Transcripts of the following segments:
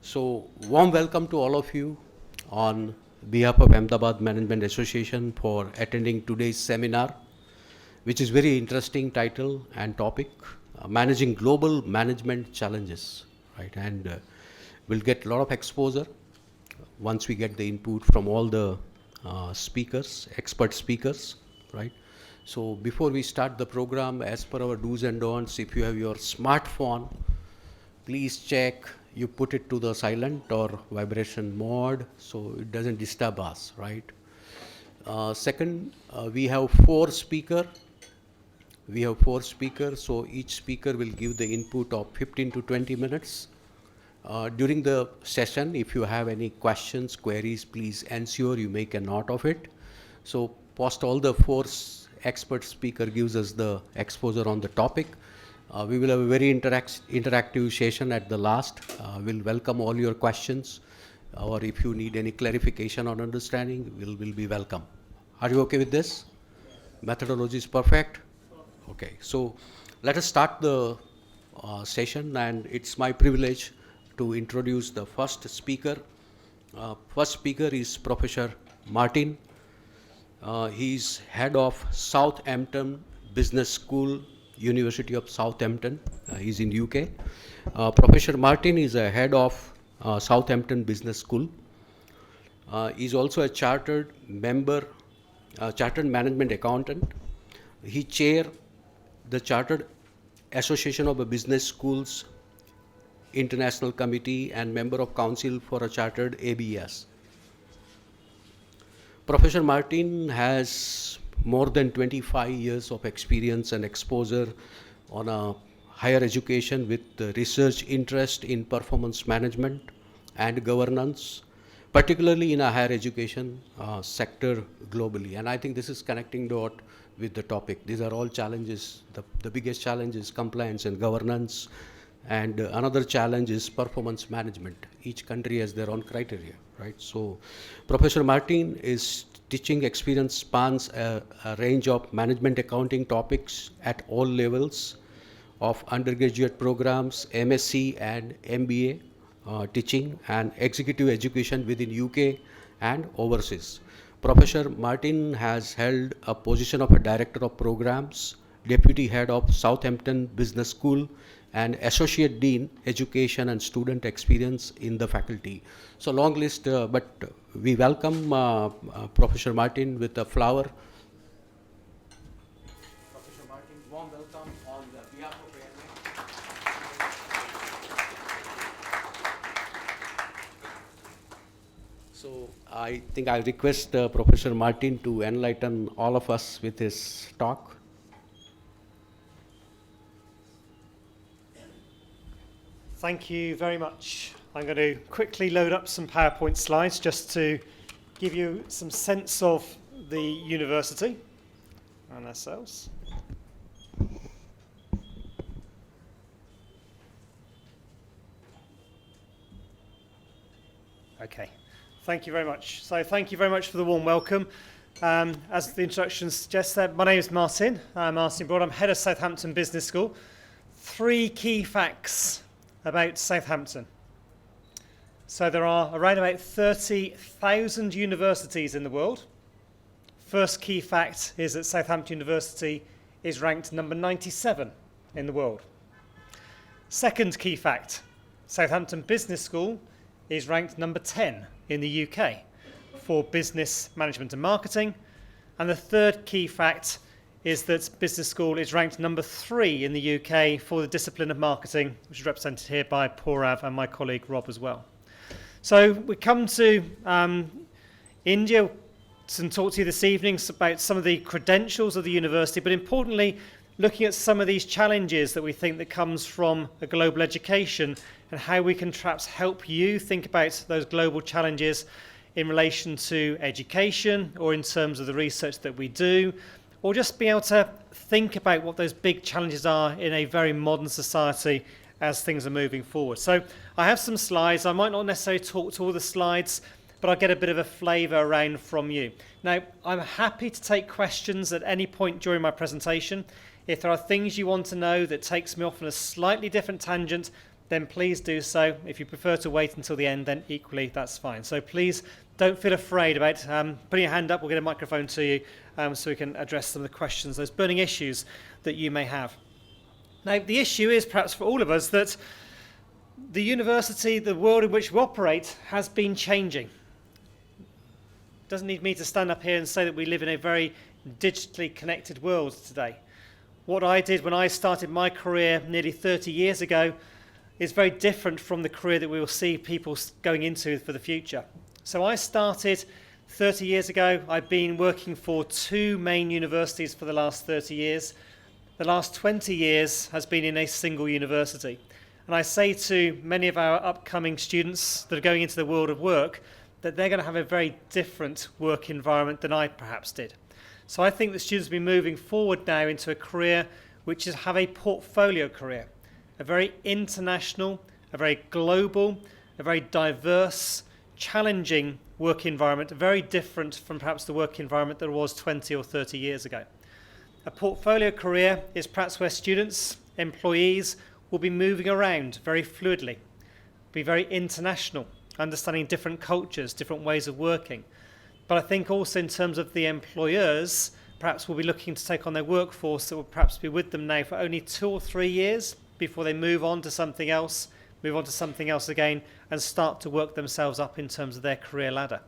So, warm welcome to all of you on behalf of Ahmedabad Management Association for attending today's seminar, which is very interesting title and topic, Managing Global Management Challenges, right? And we'll get a lot of exposure once we get the input from all the speakers, expert speakers, right? So before we start the program, as per our do's and don'ts, if you have your smartphone, please check you put it to the silent or vibration mode so it doesn't disturb us, right? Second, we have four speakers. So each speaker will give the input of 15 to 20 minutes. During the session, if you have any questions, queries, please ensure you make a note of it. So post all the four expert speaker gives us the exposure on the topic. We will have a very interactive session at the last. We'll welcome all your questions, or if you need any clarification or understanding, will be welcome. Are you okay with this? Methodology is perfect? Okay, so let us start the session, and it's my privilege to introduce the first speaker. First speaker is Professor Martin. He's head of Southampton Business School, University of Southampton. He's in UK. Professor Martin is a head of Southampton Business School. He's also a chartered member, chartered management accountant. He chair the Chartered Association of Business Schools International Committee and member of Council for a Chartered ABS. Professor Martin has more than 25 years of experience and exposure on a higher education with research interest in performance management and governance, particularly in a higher education sector globally. And I think this is connecting dot with the topic. These are all challenges. The biggest challenge is compliance and governance, and another challenge is performance management. Each country has their own criteria, right? So Professor Martin is teaching experience spans a range of management accounting topics at all levels of undergraduate programs, MSc and MBA teaching and executive education within UK and overseas. Professor Martin has held a position of a director of programs, deputy head of Southampton Business School, and associate dean education and student experience in the faculty. So long list, but we welcome Professor Martin with a flower. Professor Martin, warm welcome on behalf of AMA. So I think I request Professor Martin to enlighten all of us with his talk. Thank you very much. I'm going to quickly load up some PowerPoint slides just to give you some sense of the university and ourselves. Okay, thank you very much. So thank you very much for the warm welcome. As the introduction suggests, my name is Martin. I'm Martin Broad. I'm head of Southampton Business School. 3 key facts about Southampton. So there are around about 30,000 universities in the world. First key fact is that Southampton University is ranked number 97 in the world. Second key fact, Southampton Business School is ranked number 10 in the UK for business management and marketing. And the third key fact is that Business School is ranked number 3 in the UK for the discipline of marketing, which is represented here by Porav and my colleague Rob as well. So we come to India and talk to you this evening about some of the credentials of the university, but importantly, looking at some of these challenges that we think that comes from a global education and how we can perhaps help you think about those global challenges in relation to education or in terms of the research that we do, or just be able to think about what those big challenges are in a very modern society as things are moving forward. So I have some slides. I might not necessarily talk to all the slides, but I'll get a bit of a flavour around from you. Now, I'm happy to take questions at any point during my presentation. If there are things you want to know that takes me off on a slightly different tangent, then please do so. If you prefer to wait until the end, then equally that's fine. So please don't feel afraid about putting your hand up. We'll get a microphone to you so we can address some of the questions, those burning issues that you may have. Now, the issue is perhaps for all of us that the university, the world in which we operate, has been changing. It doesn't need me to stand up here and say that we live in a very digitally connected world today. What I did when I started my career nearly 30 years ago is very different from the career that we will see people going into for the future. So I started 30 years ago. I've been working for 2 main universities for the last 30 years. The last 20 years has been in a single university. And I say to many of our upcoming students that are going into the world of work that they're going to have a very different work environment than I perhaps did. So I think the students will be moving forward now into a career which is have a portfolio career, a very international, a very global, a very diverse, challenging work environment, very different from perhaps the work environment that was 20 or 30 years ago. A portfolio career is perhaps where students, employees, will be moving around very fluidly, be very international, understanding different cultures, different ways of working. But I think also in terms of the employers, perhaps will be looking to take on their workforce that will perhaps be with them now for only 2 or 3 years before they move on to something else again, and start to work themselves up in terms of their career ladder.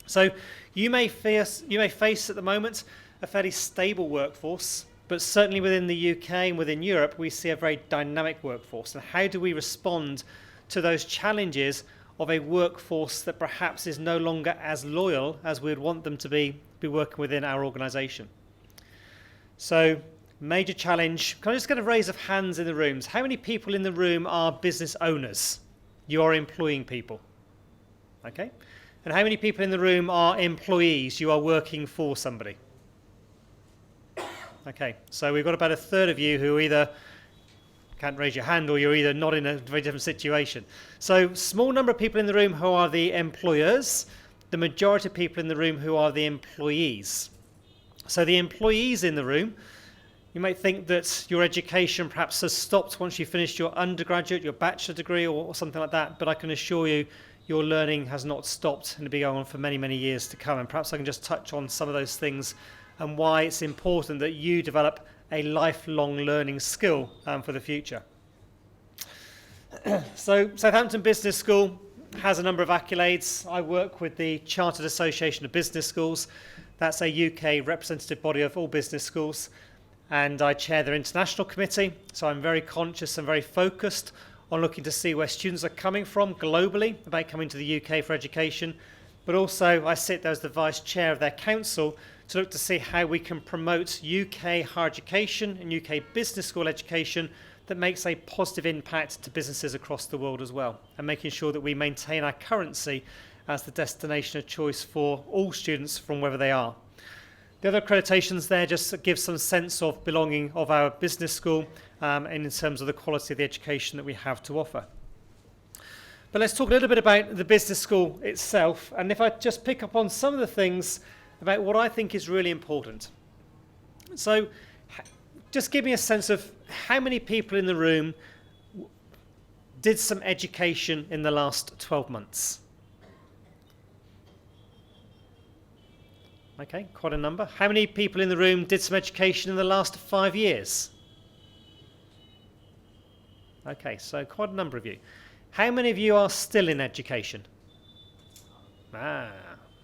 So you may face at the moment a fairly stable workforce, but certainly within the UK and within Europe, we see a very dynamic workforce. And how do we respond to those challenges of a workforce that perhaps is no longer as loyal as we'd want them to be working within our organisation? So, major challenge. Can I just get a raise of hands in the rooms? How many people in the room are business owners? You are employing people. Okay. And how many people in the room are employees? You are working for somebody. Okay, so we've got about a third of you who either can't raise your hand or you're either not in a very different situation. So small number of people in the room who are the employers, the majority of people in the room who are the employees. So the employees in the room, you might think that your education perhaps has stopped once you finished your undergraduate, your bachelor degree or something like that, but I can assure you your learning has not stopped and it'll be going on for many, many years to come. And perhaps I can just touch on some of those things and why it's important that you develop a lifelong learning skill for the future. So Southampton Business School has a number of accolades. I work with the Chartered Association of Business Schools. That's a UK representative body of all business schools. And I chair their international committee. So I'm very conscious and very focused on looking to see where students are coming from globally about coming to the UK for education. But also I sit there as the vice chair of their council to look to see how we can promote UK higher education and UK business school education that makes a positive impact to businesses across the world as well, and making sure that we maintain our currency as the destination of choice for all students from wherever they are. The other accreditations there just give some sense of belonging of our business school and in terms of the quality of the education that we have to offer. But let's talk a little bit about the business school itself, and if I just pick up on some of the things about what I think is really important. So just give me a sense of how many people in the room did some education in the last 12 months. Okay, quite a number. How many people in the room did some education in the last 5 years? Okay, so quite a number of you. How many of you are still in education?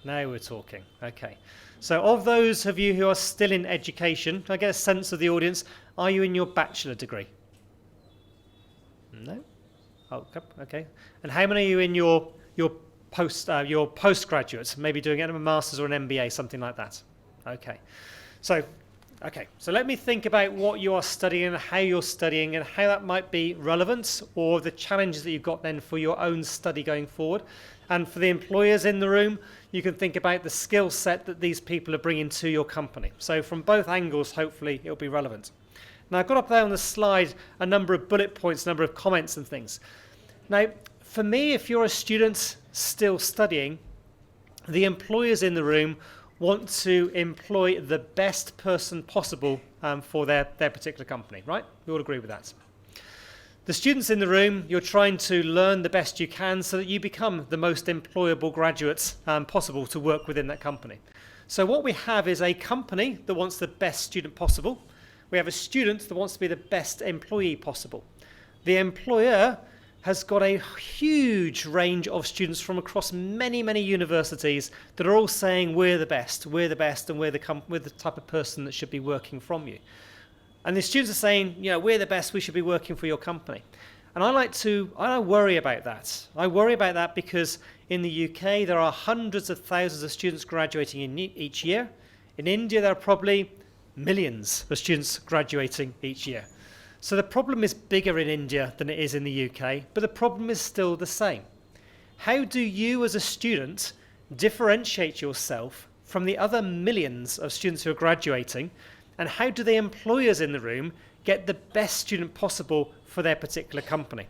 Now we're talking. Okay. So of those of you who are still in education, can I get a sense of the audience? Are you in your bachelor degree? No? Oh, okay. And how many are you in your postgraduate, maybe doing a master's or an MBA, something like that? Okay. So let me think about what you are studying and how you're studying and how that might be relevant, or the challenges that you've got then for your own study going forward. And for the employers in the room, you can think about the skill set that these people are bringing to your company. So from both angles, hopefully, it'll be relevant. Now, I've got up there on the slide a number of bullet points, a number of comments and things. Now, for me, if you're a student still studying, the employers in the room want to employ the best person possible for their particular company, right? We all agree with that. The students in the room, you're trying to learn the best you can so that you become the most employable graduates possible to work within that company. So what we have is a company that wants the best student possible. We have a student that wants to be the best employee possible. The employer has got a huge range of students from across many, many universities that are all saying we're the best, and we're the type of person that should be working from you. And the students are saying, we're the best, we should be working for your company. And I worry about that. I worry about that because in the UK there are hundreds of thousands of students graduating each year. In India there are probably millions of students graduating each year. So the problem is bigger in India than it is in the UK, but the problem is still the same. How do you as a student differentiate yourself from the other millions of students who are graduating, and how do the employers in the room get the best student possible for their particular company?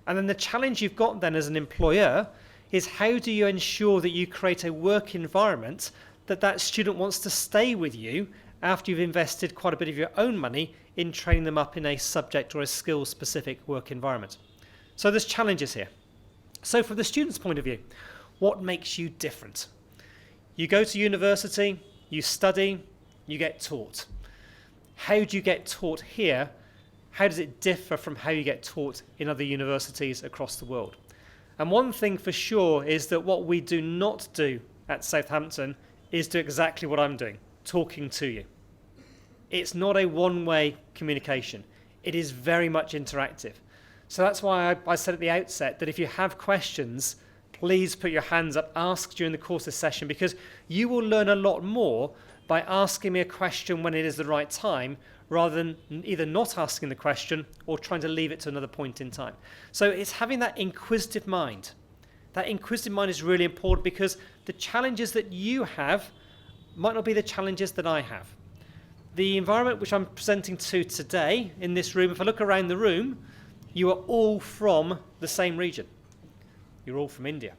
And then the challenge you've got then as an employer is how do you ensure that you create a work environment that student wants to stay with you after you've invested quite a bit of your own money in training them up in a subject or a skill-specific work environment. So there's challenges here. So from the student's point of view, what makes you different? You go to university, you study, you get taught. How do you get taught here? How does it differ from how you get taught in other universities across the world? And one thing for sure is that what we do not do at Southampton is do exactly what I'm doing, talking to you. It's not a one-way communication. It is very much interactive. So that's why I said at the outset that if you have questions, please put your hands up, ask during the course of the session, because you will learn a lot more by asking me a question when it is the right time, rather than either not asking the question or trying to leave it to another point in time. So it's having that inquisitive mind. That inquisitive mind is really important because the challenges that you have might not be the challenges that I have. The environment which I'm presenting to today in this room, if I look around the room, you are all from the same region. You're all from India,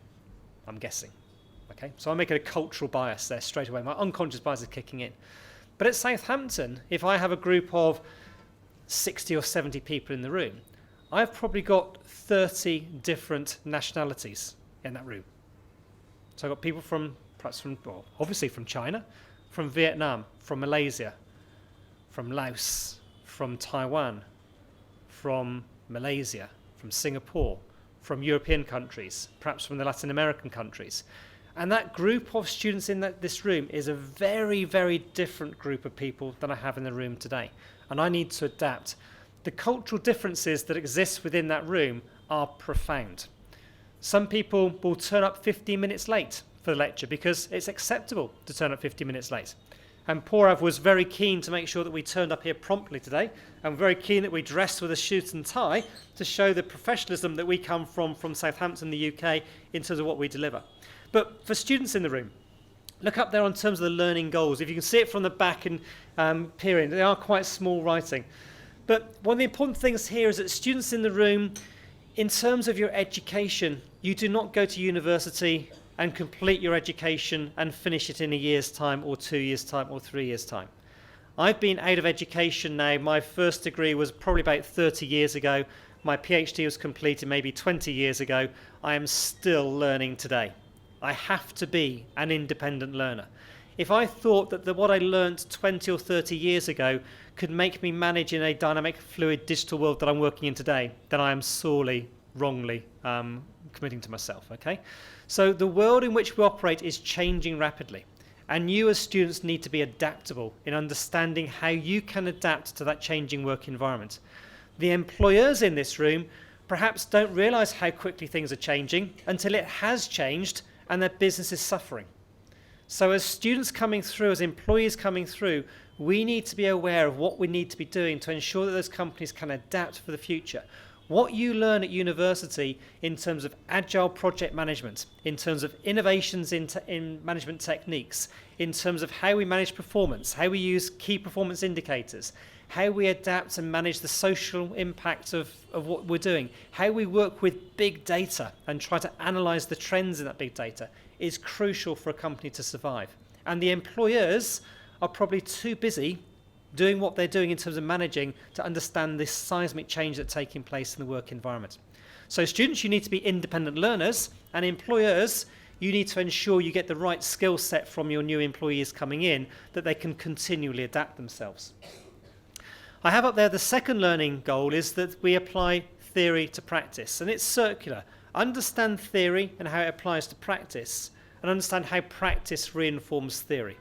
I'm guessing. Okay, so I'm making a cultural bias there straight away. My unconscious bias is kicking in. But at Southampton, if I have a group of 60 or 70 people in the room, I've probably got 30 different nationalities in that room. So I've got people obviously from China, from Vietnam, from Malaysia, from Laos, from Taiwan, from Malaysia, from Singapore, from European countries, perhaps from the Latin American countries. And that group of students in this room is a very, very different group of people than I have in the room today. And I need to adapt. The cultural differences that exist within that room are profound. Some people will turn up 15 minutes late for the lecture because it's acceptable to turn up 15 minutes late. And Porav was very keen to make sure that we turned up here promptly today, and very keen that we dressed with a suit and tie to show the professionalism that we come from Southampton, the UK, in terms of what we deliver. But for students in the room, look up there in terms of the learning goals. If you can see it from the back and peer in, they are quite small writing. But one of the important things here is that students in the room, in terms of your education, you do not go to university and complete your education and finish it in a year's time or 2 years' time or 3 years' time. I've been out of education now. My first degree was probably about 30 years ago. My PhD was completed maybe 20 years ago. I am still learning today. I have to be an independent learner. If I thought that what I learned 20 or 30 years ago could make me manage in a dynamic, fluid digital world that I'm working in today, then I am sorely, wrongly committing to myself, okay? So the world in which we operate is changing rapidly, and you as students need to be adaptable in understanding how you can adapt to that changing work environment. The employers in this room perhaps don't realize how quickly things are changing until it has changed and their business is suffering. So as students coming through, as employees coming through, we need to be aware of what we need to be doing to ensure that those companies can adapt for the future. What you learn at university in terms of agile project management, in terms of innovations in management techniques, in terms of how we manage performance, how we use key performance indicators, how we adapt and manage the social impact of what we're doing, how we work with big data and try to analyze the trends in that big data is crucial for a company to survive. And the employers are probably too busy doing what they're doing in terms of managing to understand this seismic change that's taking place in the work environment. So students, you need to be independent learners, and employers, you need to ensure you get the right skill set from your new employees coming in, that they can continually adapt themselves. I have up there the second learning goal is that we apply theory to practice, and it's circular. Understand theory and how it applies to practice, and understand how practice reinforms theory.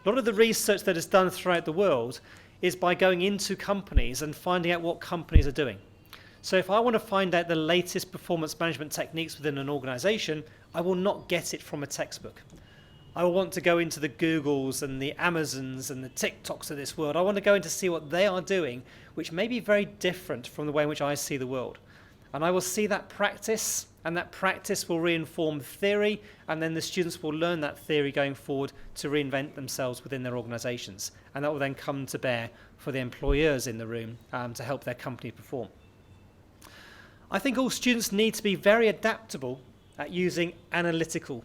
A lot of the research that is done throughout the world is by going into companies and finding out what companies are doing. So if I want to find out the latest performance management techniques within an organization, I will not get it from a textbook. I will want to go into the Googles and the Amazons and the TikToks of this world. I want to go in to see what they are doing, which may be very different from the way in which I see the world. And I will see that practice, and that practice will reinform theory, and then the students will learn that theory going forward to reinvent themselves within their organizations. And that will then come to bear for the employers in the room to help their company perform. I think all students need to be very adaptable at using analytical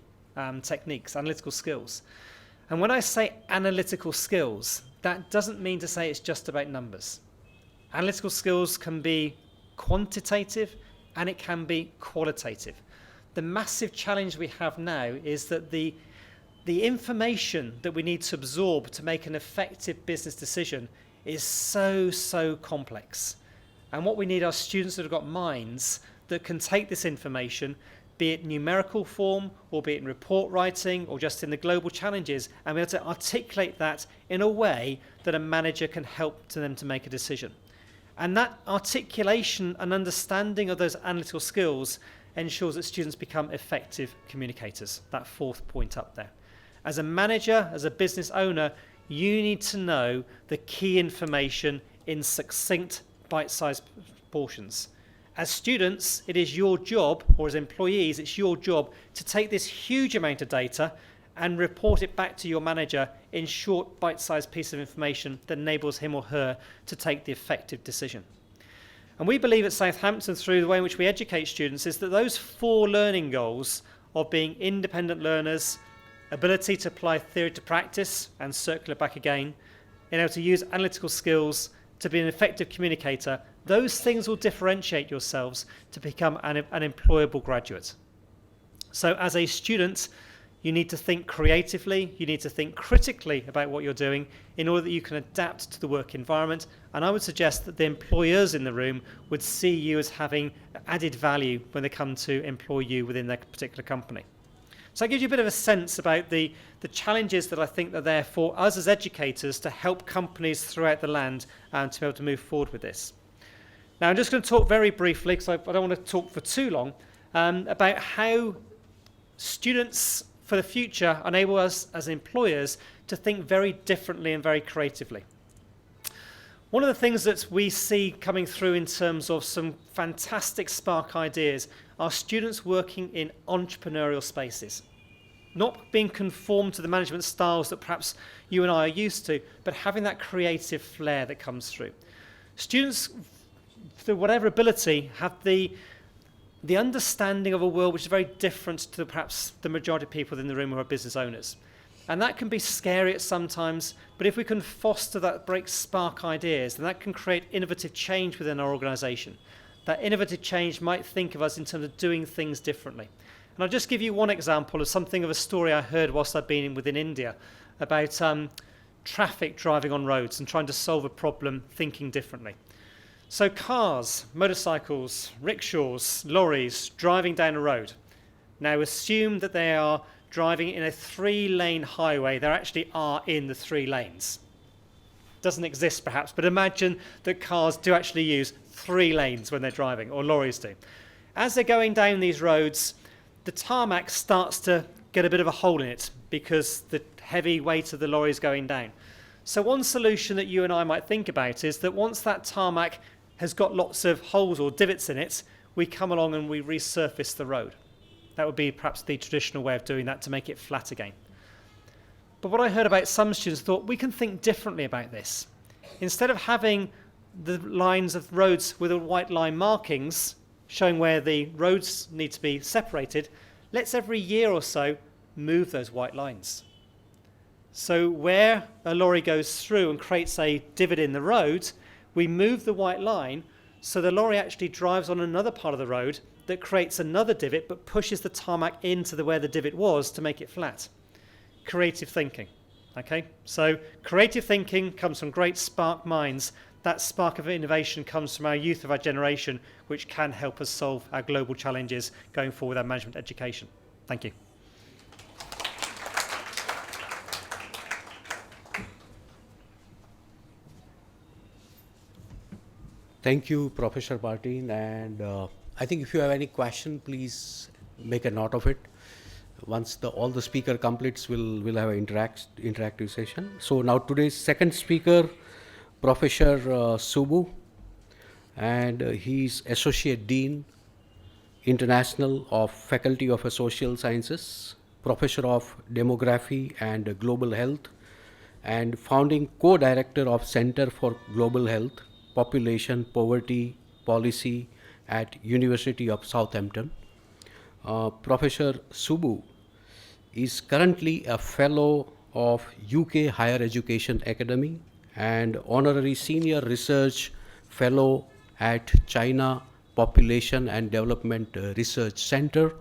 techniques, analytical skills. And when I say analytical skills, that doesn't mean to say it's just about numbers. Analytical skills can be quantitative and it can be qualitative. The massive challenge we have now is that the information that we need to absorb to make an effective business decision is so complex. And what we need are students that have got minds that can take this information, be it numerical form, or be it in report writing, or just in the global challenges, and be able to articulate that in a way that a manager can help to them to make a decision. And that articulation and understanding of those analytical skills ensures that students become effective communicators. That fourth point up there. As a manager, as a business owner, you need to know the key information in succinct, bite-sized portions. As students, it is your job, or as employees, it's your job to take this huge amount of data and report it back to your manager in short, bite-sized piece of information that enables him or her to take the effective decision. And we believe at Southampton, through the way in which we educate students, is that those 4 learning goals of being independent learners, ability to apply theory to practice and circular back again, being able to use analytical skills to be an effective communicator, those things will differentiate yourselves to become an employable graduate. So as a student, you need to think creatively, you need to think critically about what you're doing in order that you can adapt to the work environment. And I would suggest that the employers in the room would see you as having added value when they come to employ you within their particular company. So that gives you a bit of a sense about the challenges that I think are there for us as educators to help companies throughout the land to be able to move forward with this. Now I'm just going to talk very briefly, because I don't want to talk for too long, about how students for the future enable us as employers to think very differently and very creatively. One of the things that we see coming through in terms of some fantastic spark ideas are students working in entrepreneurial spaces, not being conformed to the management styles that perhaps you and I are used to, but having that creative flair that comes through. Students, through whatever ability, have the understanding of a world which is very different to perhaps the majority of people in the room who are business owners. And that can be scary at sometimes, but if we can foster that, break spark ideas, then that can create innovative change within our organisation. That innovative change might think of us in terms of doing things differently. And I'll just give you one example of something of a story I heard whilst I've been within India about traffic driving on roads and trying to solve a problem thinking differently. So cars, motorcycles, rickshaws, lorries driving down a road. Now assume that they are driving in a 3-lane highway. They actually are in the 3 lanes. Doesn't exist perhaps, but imagine that cars do actually use 3 lanes when they're driving, or lorries do. As they're going down these roads, the tarmac starts to get a bit of a hole in it because the heavy weight of the lorry is going down. So one solution that you and I might think about is that once that tarmac has got lots of holes or divots in it, we come along and we resurface the road. That would be perhaps the traditional way of doing that to make it flat again. But what I heard about some students thought, we can think differently about this. Instead of having the lines of roads with the white line markings showing where the roads need to be separated, let's every year or so move those white lines. So where a lorry goes through and creates a divot in the road, we move the white line so the lorry actually drives on another part of the road that creates another divot but pushes the tarmac into where the divot was to make it flat. Creative thinking. Okay, so creative thinking comes from great spark minds. That spark of innovation comes from our youth of our generation, which can help us solve our global challenges going forward with our management education. Thank you. Thank you, Professor Martin. And I think if you have any question, please make a note of it. Once all the speaker completes, we'll have an interactive session. So now today's second speaker, Professor Subu, and he's Associate Dean, International of Faculty of Social Sciences, Professor of Demography and Global Health, and founding co-director of Center for Global Health, Population Poverty Policy at University of Southampton. Professor Subu is currently a fellow of UK Higher Education Academy and honorary senior research fellow at China Population and Development Research Center,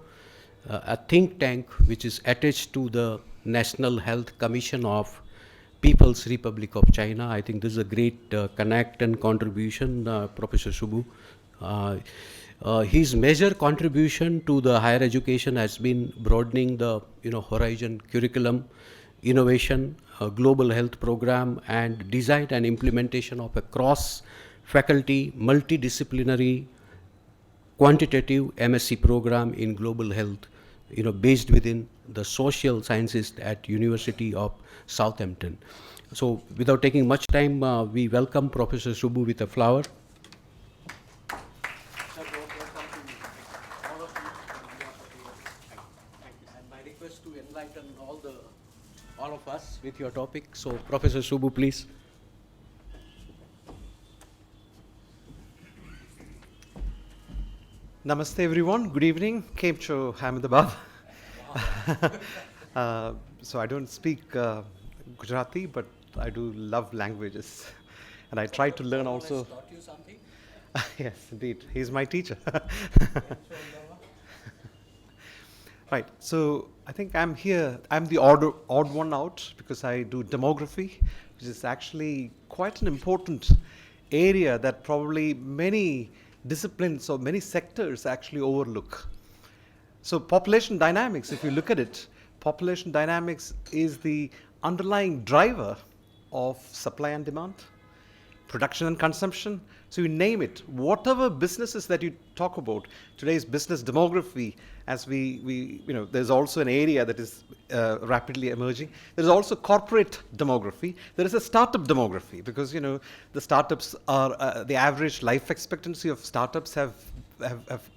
a think tank which is attached to the National Health Commission of People's Republic of China. I think this is a great connect and contribution, Professor Subu. His major contribution to the higher education has been broadening the horizon curriculum, innovation, global health program, and design and implementation of a cross-faculty, multidisciplinary, quantitative MSc program in global health, based within the social sciences at University of Southampton. So without taking much time, we welcome Professor Subu with a flower. And my request to enlighten all of us with your topic. So Professor Subu, please. Namaste everyone, good evening. Kem cho Ahmedabad. So I don't speak Gujarati, but I do love languages. And I try to learn also. Taught you something? Yes, indeed. He's my teacher. Right, so I think I'm here, I'm the odd one out because I do demography, which is actually quite an important area that probably many disciplines or many sectors actually overlook. So population dynamics, if you look at it, population dynamics is the underlying driver of supply and demand, production and consumption. So you name it, whatever businesses that you talk about, today's business demography, as there's also an area that is rapidly emerging. There's also corporate demography. There is a startup demography because, the startups are, the average life expectancy of startups have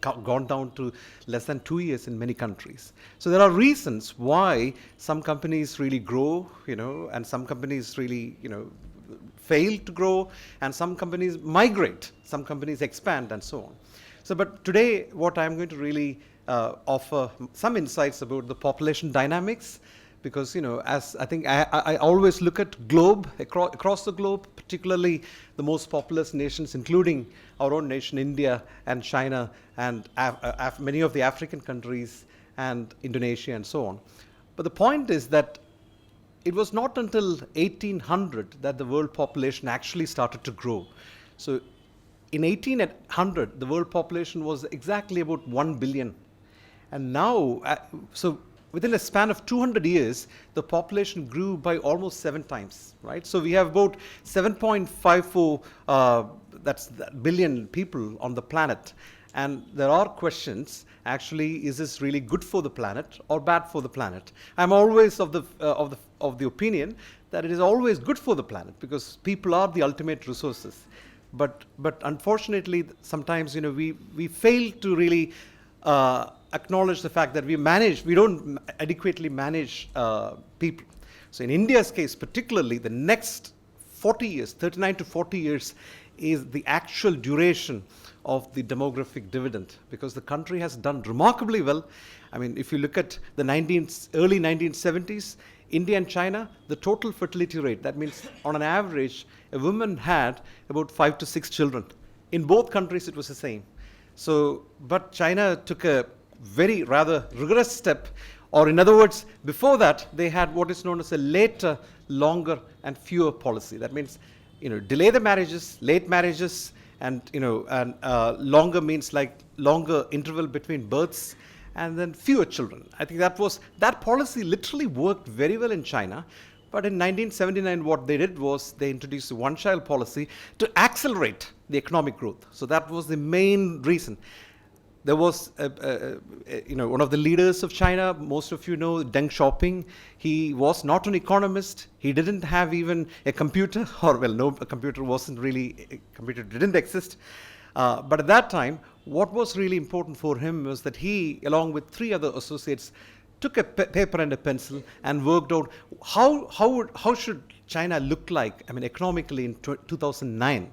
gone down to less than 2 years in many countries. So there are reasons why some companies really grow, and some companies really, fail to grow, and some companies migrate, some companies expand, and so on. So, but today, what I'm going to really offer some insights about the population dynamics, because as I think I always look at globe across the globe, particularly the most populous nations, including our own nation, India and China, and many of the African countries, and Indonesia, and so on. But the point is that it was not until 1800 that the world population actually started to grow. So in 1800, the world population was exactly about 1 billion. And now, so within a span of 200 years, the population grew by almost 7 times, right? So we have about 7.54 billion people on the planet. And there are questions, actually, is this really good for the planet or bad for the planet? I'm always of the opinion that it is always good for the planet because people are the ultimate resources. But unfortunately, sometimes we fail to really acknowledge the fact that we don't adequately manage people. So in India's case, particularly, the next 40 years, 39 to 40 years, is the actual duration of the demographic dividend, because the country has done remarkably well. I mean, if you look at the early 1970s, India and China, the total fertility rate, that means on an average, a woman had about 5 to 6 children. In both countries, it was the same. So, but China took a very rather rigorous step, or in other words, before that, they had what is known as a later, longer, and fewer policy. That means, delay the marriages, late marriages, and longer means like longer interval between births, and then fewer children. I think that policy literally worked very well in China. But in 1979, what they did was they introduced the one-child policy to accelerate the economic growth. So that was the main reason. There was, one of the leaders of China, most of you know, Deng Xiaoping. He was not an economist. He didn't have even a computer, or well, no, a computer wasn't really, a computer didn't exist. But at that time, what was really important for him was that he, along with 3 other associates, took a paper and a pencil and worked out how should China look like, economically in 2009.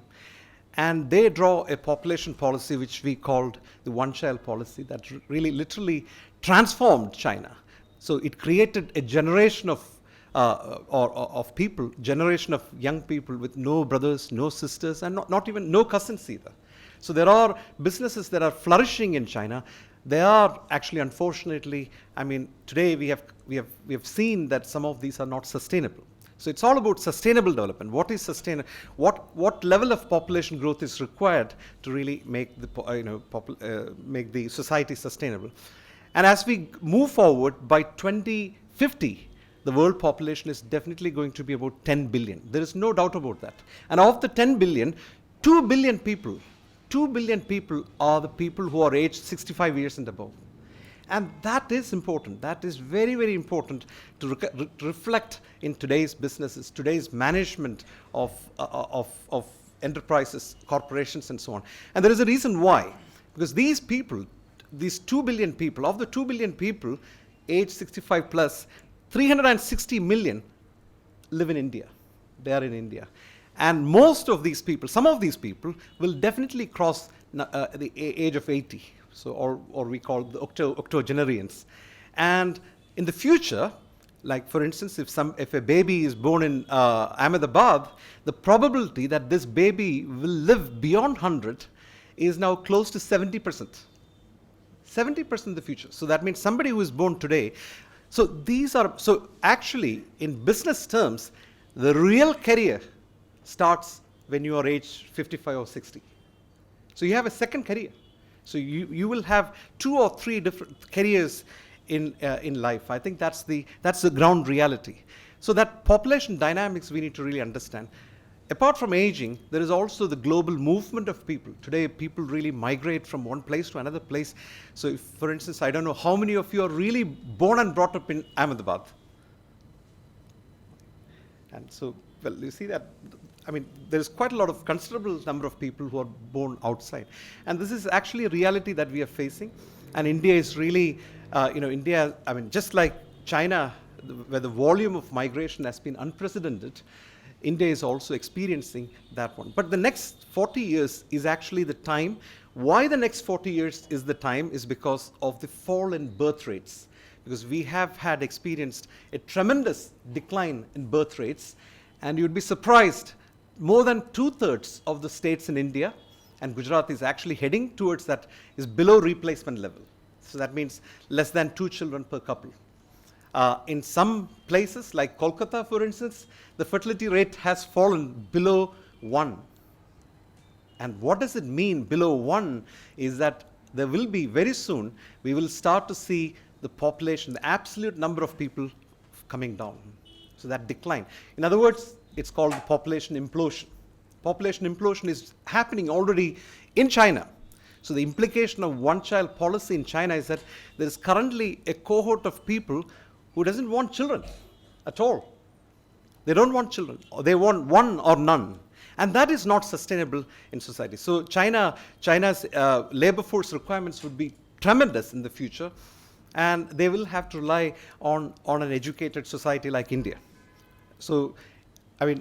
And they draw a population policy which we called the one-child policy that really literally transformed China. So it created a generation of people, generation of young people with no brothers, no sisters, and not even no cousins either. So there are businesses that are flourishing in China. They are actually, unfortunately, today we have seen that some of these are not sustainable. So it's all about sustainable development. What is sustainable? What level of population growth is required to really make the society sustainable? And as we move forward, by 2050, the world population is definitely going to be about 10 billion. There is no doubt about that. And of the 10 billion, 2 billion people are the people who are aged 65 years and above. And that is important. That is very, very important to reflect in today's businesses, today's management of enterprises, corporations, and so on. And there is a reason why. Because these people, these 2 billion people, of the 2 billion people aged 65 plus, 360 million live in India. They are in India. And most of these people, some of these people, will definitely cross the age of 80. So, or we call the octogenarians. And in the future, like for instance, if a baby is born in Ahmedabad, the probability that this baby will live beyond 100 is now close to 70%. 70% in the future. So that means somebody who is born today. So actually, in business terms, the real career starts when you are age 55 or 60. So you have a second career. So you will have 2 or 3 different careers in life. I think that's the ground reality. So that population dynamics we need to really understand. Apart from aging, there is also the global movement of people. Today, people really migrate from one place to another place. So if, for instance, I don't know how many of you are really born and brought up in Ahmedabad. And so, well, you see that, there is quite a lot of considerable number of people who are born outside. And this is actually a reality that we are facing. And India is really, India, just like China, where the volume of migration has been unprecedented, India is also experiencing that one. But the next 40 years is actually the time. Why the next 40 years is the time is because of the fall in birth rates. Because we have had experienced a tremendous decline in birth rates. And you'd be surprised, more than 2/3 of the states in India, and Gujarat is actually heading towards that, is below replacement level. So that means less than 2 children per couple. In some places, like Kolkata, for instance, the fertility rate has fallen below 1. And what does it mean below 1 is that there will be, very soon, we will start to see the population, the absolute number of people coming down. So that decline. In other words, it's called the population implosion. Population implosion is happening already in China. So the implication of one-child policy in China is that there is currently a cohort of people who doesn't want children at all. They don't want children. Or they want one or none. And that is not sustainable in society. So China's labor force requirements would be tremendous in the future. And they will have to rely on an educated society like India. So,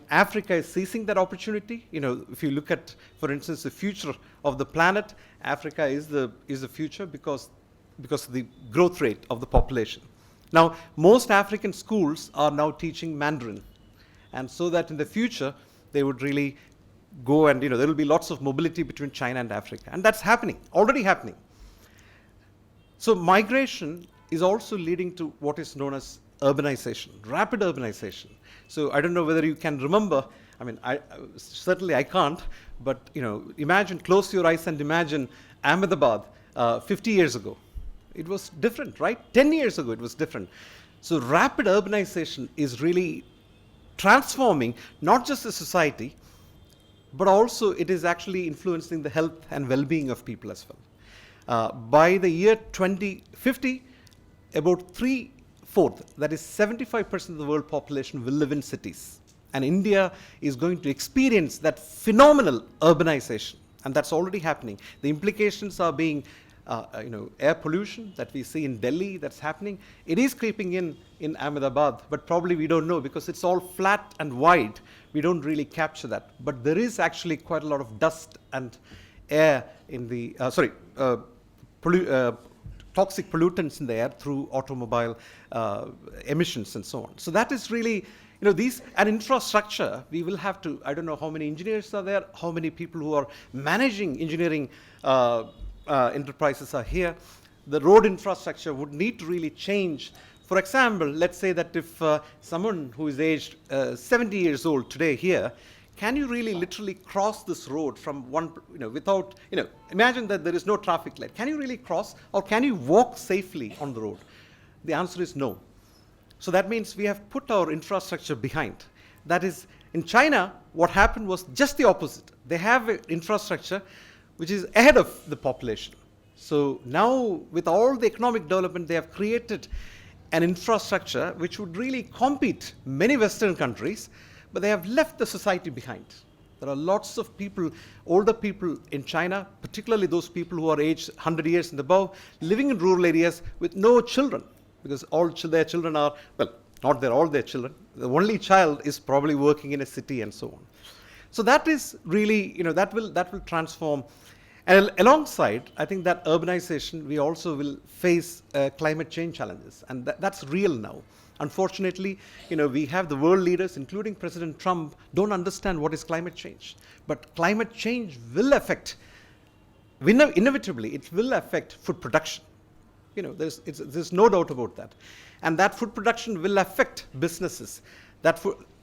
Africa is seizing that opportunity. If you look at, for instance, the future of the planet, Africa is the future because of the growth rate of the population. Now, most African schools are now teaching Mandarin, and so that in the future they would really go and, there will be lots of mobility between China and Africa, and that's happening, already happening. So migration is also leading to what is known as urbanization, rapid urbanization. So I don't know whether you can remember, certainly I can't, but imagine, close your eyes and imagine Ahmedabad 50 years ago. It was different, right? 10 years ago it was different. So rapid urbanization is really transforming not just the society, but also it is actually influencing the health and well-being of people as well. By the year 2050, about 3/4, that is 75% of the world population will live in cities. And India is going to experience that phenomenal urbanization, and that's already happening. The implications are being, air pollution that we see in Delhi, that's happening. It is creeping in Ahmedabad, but probably we don't know because it's all flat and wide. We don't really capture that. But there is actually quite a lot of dust and air in the, toxic pollutants in the air through automobile emissions and so on. So that is really, and infrastructure, we will have to, I don't know how many engineers are there, how many people who are managing engineering enterprises are here. The road infrastructure would need to really change. For example, let's say that if someone who is aged 70 years old today here, can you really literally cross this road from one, without, imagine that there is no traffic light. Can you really cross, or can you walk safely on the road? The answer is no. So that means we have put our infrastructure behind. That is, in China, what happened was just the opposite. They have an infrastructure which is ahead of the population. So now, with all the economic development, they have created an infrastructure which would really compete many Western countries, but they have left the society behind. There are lots of people, older people in China, particularly those people who are aged 100 years and above, living in rural areas with no children, because all their children are, well, not all their children. The only child is probably working in a city and so on. So that is really, that will transform. And alongside, I think that urbanization, we also will face climate change challenges, and that's real now. Unfortunately, we have the world leaders, including President Trump, don't understand what is climate change. But climate change will affect, inevitably, it will affect food production. There's no doubt about that. And that food production will affect businesses.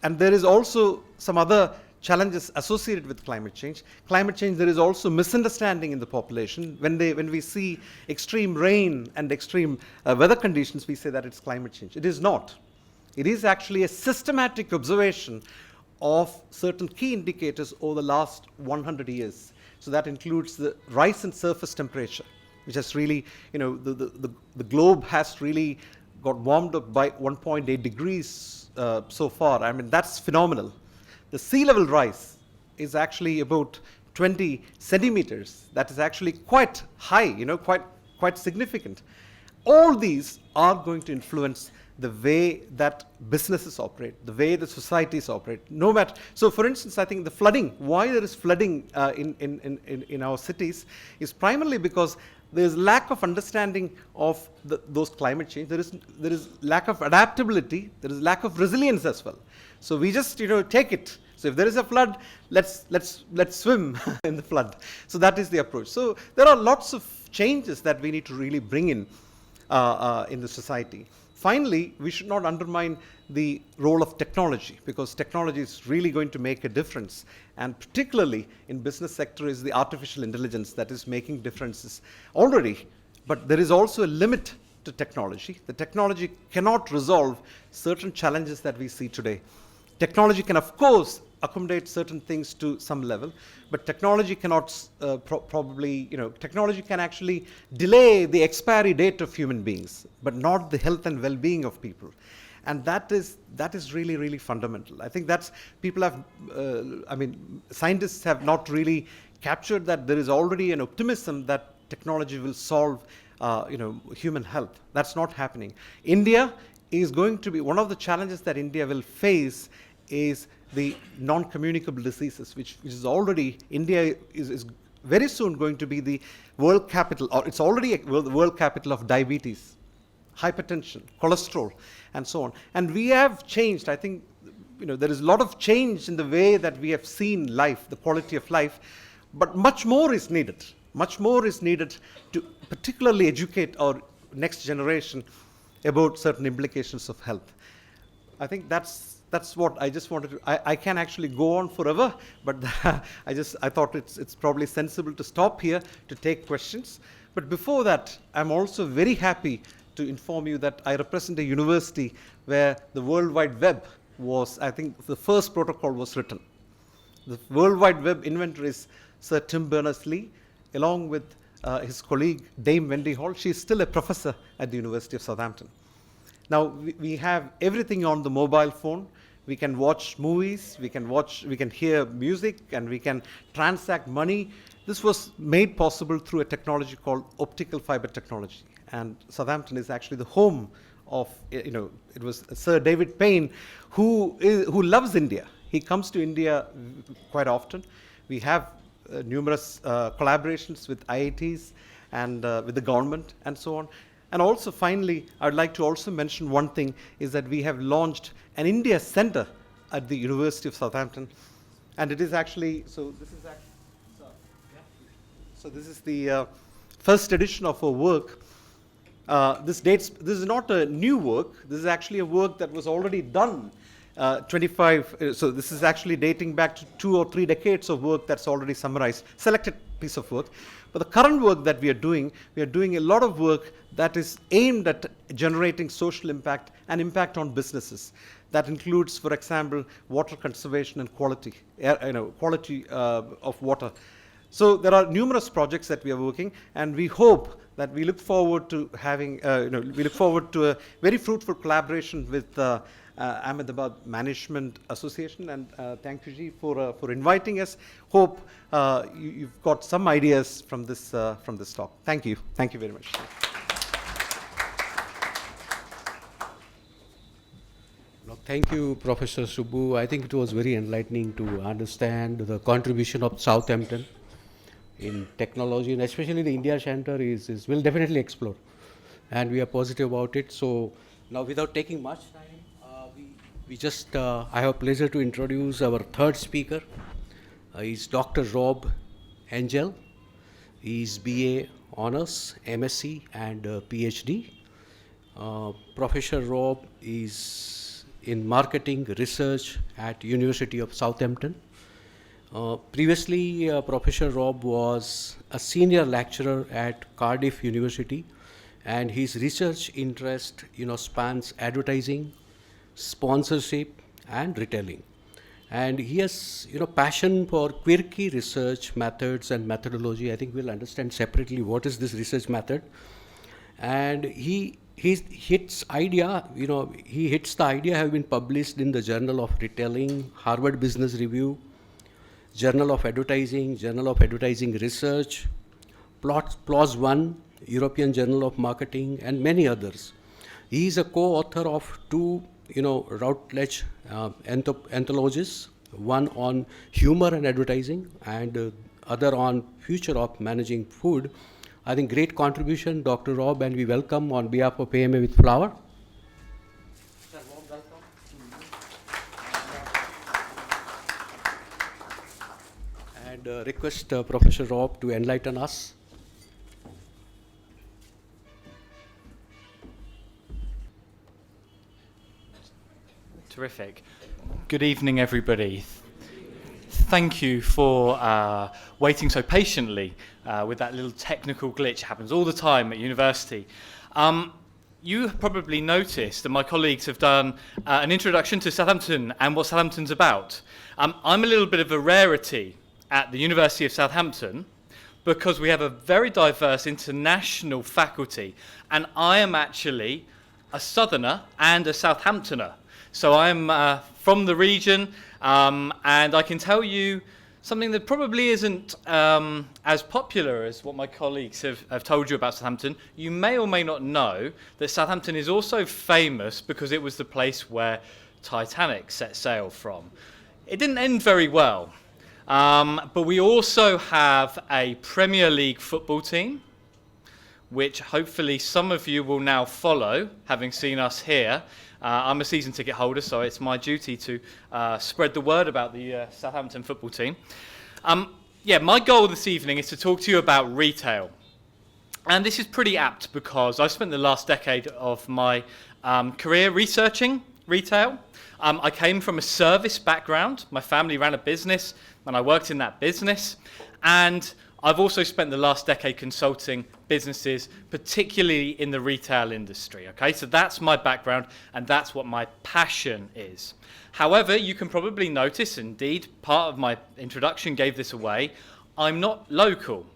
And there is also some other challenges associated with climate change. Climate change, there is also misunderstanding in the population. When we see extreme rain and extreme weather conditions, we say that it's climate change. It is not. It is actually a systematic observation of certain key indicators over the last 100 years. So that includes the rise in surface temperature, which has really, the globe has really got warmed up by 1.8 degrees so far. I mean, that's phenomenal. The sea level rise is actually about 20 centimeters. That is actually quite high, quite significant. All these are going to influence the way that businesses operate, the way the societies operate. No matter. So, for instance, I think the flooding. Why there is flooding in our cities is primarily because there is lack of understanding of those climate change. There is lack of adaptability. There is lack of resilience as well. So we just take it. So if there is a flood, let's swim in the flood. So that is the approach. So there are lots of changes that we need to really bring in the society. Finally, we should not undermine the role of technology, because technology is really going to make a difference. And particularly in business sector is the artificial intelligence that is making differences already. But there is also a limit to technology. The technology cannot resolve certain challenges that we see today. Technology can, of course, accommodate certain things to some level, but technology cannot technology can actually delay the expiry date of human beings, but not the health and well-being of people. And that is really, really fundamental. I think that's, people have, scientists have not really captured that there is already an optimism that technology will solve, human health. That's not happening. India is going to be, one of the challenges that India will face is the non-communicable diseases, which is already, India is very soon going to be the world capital, or it's already the world capital of diabetes, hypertension, cholesterol, and so on. And we have changed. I think there is a lot of change in the way that we have seen life, the quality of life, but much more is needed. Much more is needed to particularly educate our next generation about certain implications of health. I think that's what I just wanted to. I can actually go on forever, but I thought it's probably sensible to stop here to take questions. But before that, I'm also very happy to inform you that I represent a university where the World Wide Web was, I think, the first protocol was written. The World Wide Web inventor is Sir Tim Berners-Lee, along with his colleague Dame Wendy Hall. She is still a professor at the University of Southampton. Now, we have everything on the mobile phone. We can watch movies, we can hear music, and we can transact money. This was made possible through a technology called optical fiber technology. And Southampton is actually the home of, it was Sir David Payne who loves India. He comes to India quite often. We have numerous collaborations with IITs and with the government and so on. And also, finally, I would like to also mention one thing is that we have launched an India Center at the University of Southampton. And it is actually, this is the first edition of our work. This is not a new work. This is actually a work that was already done 25, so this is actually dating back to 2 or 3 decades of work that's already summarized, selected piece of work. But the current work that we are doing a lot of work that is aimed at generating social impact and impact on businesses. That includes, for example, water conservation and quality, quality of water. So there are numerous projects that we are working, and we hope that we look forward to having, we look forward to a very fruitful collaboration with Ahmedabad Management Association, and thank you, Ji, for inviting us. Hope you've got some ideas from this talk. Thank you very much. Thank you, Professor Subbu. I think it was very enlightening to understand the contribution of Southampton in technology, and especially the India Center will definitely explore, and we are positive about it. So now, without taking much time, I have pleasure to introduce our third speaker. He's Dr. Rob Angel. He's BA Honors, MSc, and PhD. Professor Rob is in marketing research at University of Southampton. Previously, Professor Rob was a senior lecturer at Cardiff University, and his research interest, spans advertising, sponsorship, and retailing. And he has, passion for quirky research methods and methodology. I think we'll understand separately what is this research method. And he hits the idea have been published in the Journal of Retailing, Harvard Business Review, Journal of Advertising, Journal of Advertising Research, PLOS One, European Journal of Marketing, and many others. He is a co-author of 2, Routledge anthologies, one on humor and advertising, and other on future of managing food. I think great contribution, Dr. Rob, and we welcome on behalf of AMA with Flower. Sir, warm welcome. And request Professor Rob to enlighten us. Terrific. Good evening, everybody. Thank you for waiting so patiently with that little technical glitch. It happens all the time at university. You have probably noticed that my colleagues have done an introduction to Southampton and what Southampton's about. I'm a little bit of a rarity at the University of Southampton because we have a very diverse international faculty, and I am actually a Southerner and a Southamptoner. So I'm from the region, and I can tell you something that probably isn't as popular as what my colleagues have told you about Southampton. You may or may not know that Southampton is also famous because it was the place where Titanic set sail from. It didn't end very well, but we also have a Premier League football team. which hopefully some of you will now follow, having seen us here. I'm a season ticket holder, so it's my duty to spread the word about the Southampton football team. My goal this evening is to talk to you about retail. And this is pretty apt because I've spent the last decade of my career researching retail. I came from a service background. My family ran a business and I worked in that business. And I've also spent the last decade consulting businesses, particularly in the retail industry. Okay, so that's my background and that's what my passion is. However, you can probably notice, indeed, part of my introduction gave this away, I'm not local.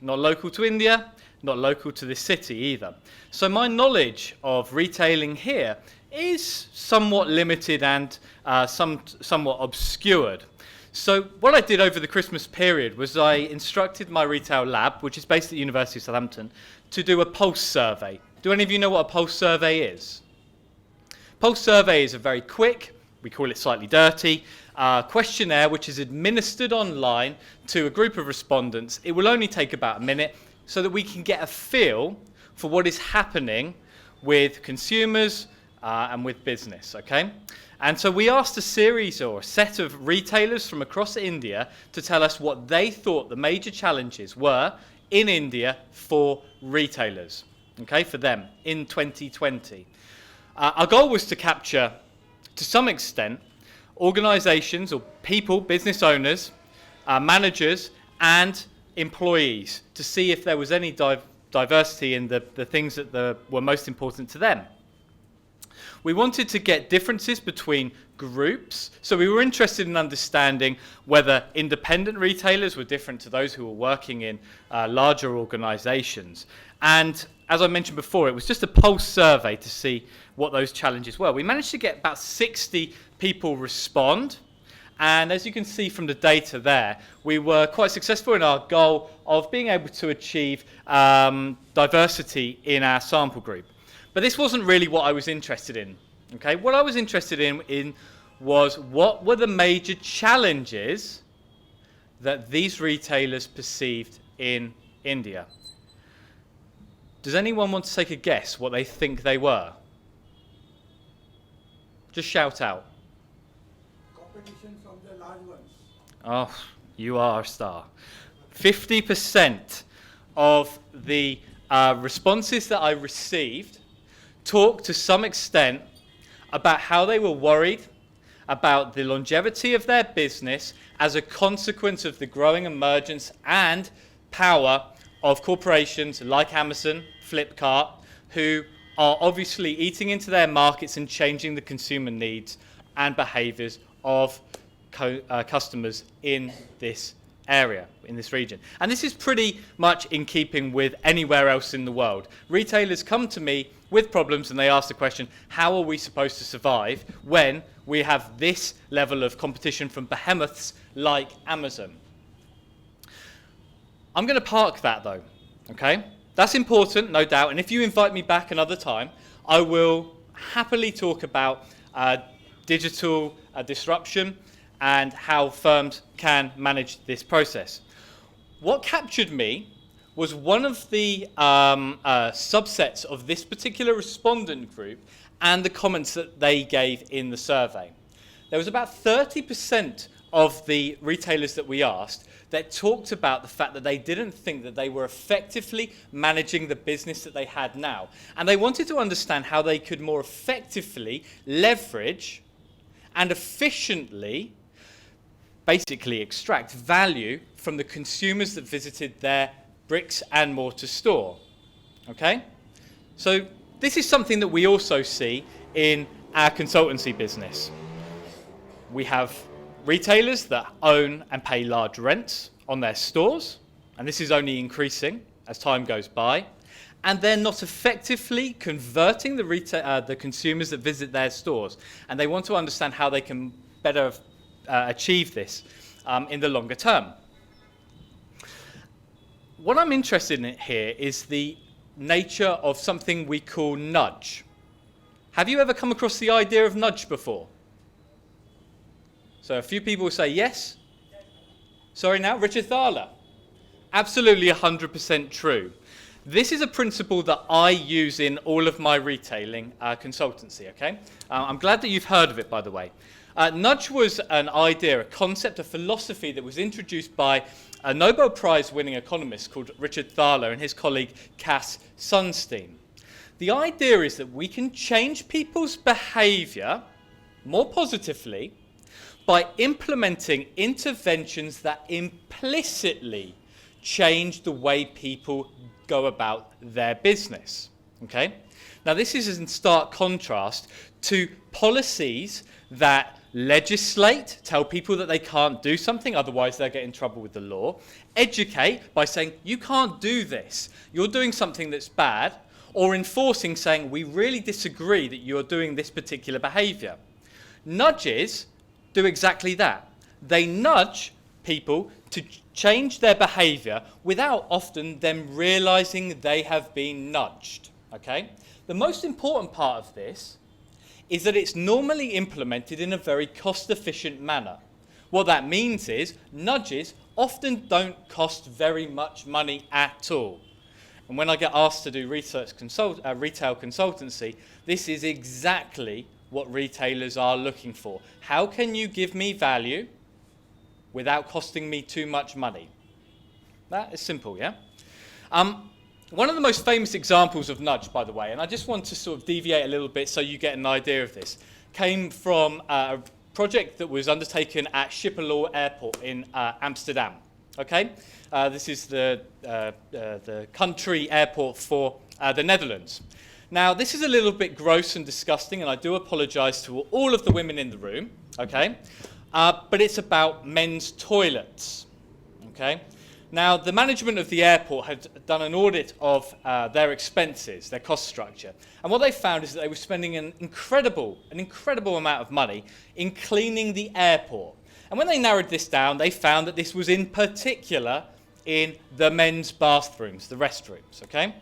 Not local to India, not local to this city either. So my knowledge of retailing here is somewhat limited and somewhat obscured. So what I did over the Christmas period was I instructed my retail lab, which is based at the University of Southampton, to do a pulse survey. Do any of you know what a pulse survey is? Pulse survey is a very quick, we call it slightly dirty, questionnaire which is administered online to a group of respondents. It will only take about a minute so that we can get a feel for what is happening with consumers and with business, okay? And so we asked a series or a set of retailers from across India to tell us what they thought the major challenges were in India for retailers, okay, for them in 2020. Our goal was to capture, to some extent, organizations or people, business owners, managers, and employees to see if there was any diversity in the things that were most important to them. We wanted to get differences between groups, so we were interested in understanding whether independent retailers were different to those who were working in larger organizations. And as I mentioned before, it was just a pulse survey to see what those challenges were. We managed to get about 60 people respond, and as you can see from the data there, we were quite successful in our goal of being able to achieve diversity in our sample group. But this wasn't really what I was interested in. Okay, what I was interested in was what were the major challenges that these retailers perceived in India. Does anyone want to take a guess what they think they were? Just shout out. Competition from the large ones. Oh, you are a star. 50% of the responses that I received talk to some extent about how they were worried about the longevity of their business as a consequence of the growing emergence and power of corporations like Amazon, Flipkart, who are obviously eating into their markets and changing the consumer needs and behaviors of customers in this area, in this region. And this is pretty much in keeping with anywhere else in the world. Retailers come to me with problems and they ask the question, how are we supposed to survive when we have this level of competition from behemoths like Amazon? I'm going to park that though, okay? That's important, no doubt, and if you invite me back another time, I will happily talk about digital disruption and how firms can manage this process. What captured me was one of the subsets of this particular respondent group and the comments that they gave in the survey. There was about 30% of the retailers that we asked that talked about the fact that they didn't think that they were effectively managing the business that they had now. And they wanted to understand how they could more effectively leverage and efficiently basically extract value from the consumers that visited their bricks and mortar store. Okay? So this is something that we also see in our consultancy business. We have retailers that own and pay large rents on their stores, and this is only increasing as time goes by, and they're not effectively converting the consumers that visit their stores, and they want to understand how they can better achieve this in the longer term. What I'm interested in here is the nature of something we call nudge. Have you ever come across the idea of nudge before? So a few people say yes. Sorry now, Richard Thaler. Absolutely 100% true. This is a principle that I use in all of my retailing consultancy, okay? I'm glad that you've heard of it, by the way. Nudge was an idea, a concept, a philosophy that was introduced by a Nobel Prize winning economist called Richard Thaler and his colleague Cass Sunstein. The idea is that we can change people's behavior more positively by implementing interventions that implicitly change the way people go about their business. Okay? Now, this is in stark contrast to policies that legislate, tell people that they can't do something, otherwise they'll get in trouble with the law, educate by saying, you can't do this, you're doing something that's bad, or enforcing, saying, we really disagree that you're doing this particular behavior. Nudges do exactly that. They nudge people to change their behavior without often them realizing they have been nudged. Okay? The most important part of this is that it's normally implemented in a very cost-efficient manner. What that means is nudges often don't cost very much money at all. And when I get asked to do retail consultancy, this is exactly what retailers are looking for. How can you give me value without costing me too much money? That is simple, yeah? One of the most famous examples of nudge, by the way, and I just want to sort of deviate a little bit so you get an idea of this, came from a project that was undertaken at Schiphol Airport in Amsterdam. Okay? This is the country airport for the Netherlands. Now, this is a little bit gross and disgusting, and I do apologise to all of the women in the room, okay? But it's about men's toilets, okay? Now, the management of the airport had done an audit of their expenses, their cost structure, and what they found is that they were spending an incredible amount of money in cleaning the airport. And when they narrowed this down, they found that this was in particular in the men's bathrooms, the restrooms, okay?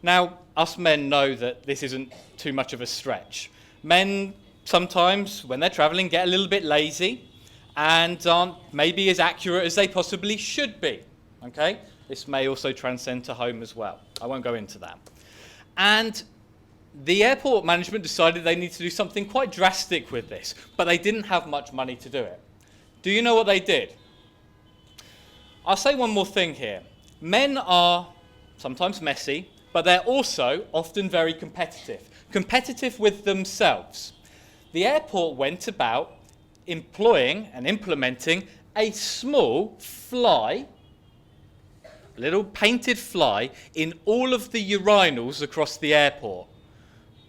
Now, us men know that this isn't too much of a stretch. Men sometimes, when they're traveling, get a little bit lazy and aren't maybe as accurate as they possibly should be, okay? This may also transcend to home as well. I won't go into that. And the airport management decided they need to do something quite drastic with this, but they didn't have much money to do it. Do you know what they did? I'll say one more thing here. Men are sometimes messy, but they're also often very competitive with themselves. The airport went about employing and implementing a small fly, a little painted fly, in all of the urinals across the airport.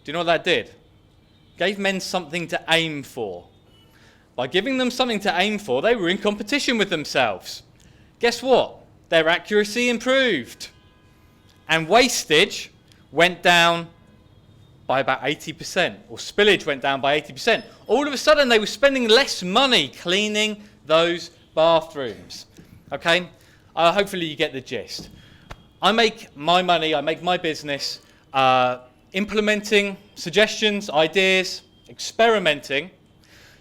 Do you know what that did? Gave men something to aim for. By giving them something to aim for, they were in competition with themselves. Guess what? Their accuracy improved. And wastage went down by about 80%, or spillage went down by 80%. All of a sudden, they were spending less money cleaning those bathrooms. Okay? Hopefully you get the gist. I make my money, I make my business implementing suggestions, ideas, experimenting,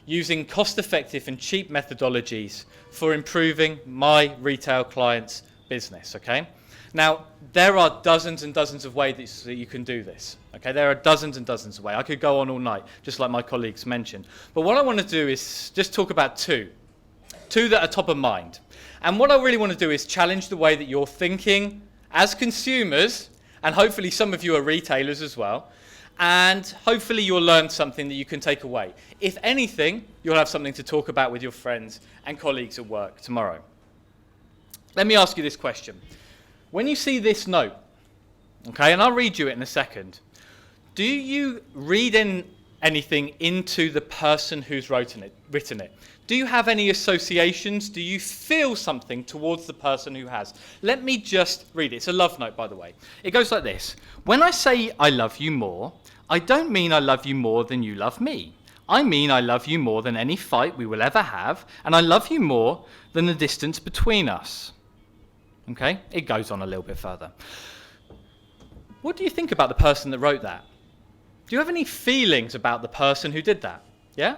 using cost-effective and cheap methodologies for improving my retail clients' business, okay? Now, there are dozens and dozens of ways that you can do this, okay? There are dozens and dozens of ways. I could go on all night, just like my colleagues mentioned. But what I want to do is just talk about two that are top of mind. And what I really want to do is challenge the way that you're thinking as consumers, and hopefully some of you are retailers as well, and hopefully you'll learn something that you can take away. If anything, you'll have something to talk about with your friends and colleagues at work tomorrow. Let me ask you this question. When you see this note, okay, and I'll read you it in a second, do you read anything into the person who's written it? Do you have any associations? Do you feel something towards the person who has? Let me just read it. It's a love note, by the way. It goes like this. When I say I love you more, I don't mean I love you more than you love me. I mean I love you more than any fight we will ever have, and I love you more than the distance between us. Okay? It goes on a little bit further. What do you think about the person that wrote that? Do you have any feelings about the person who did that? Yeah?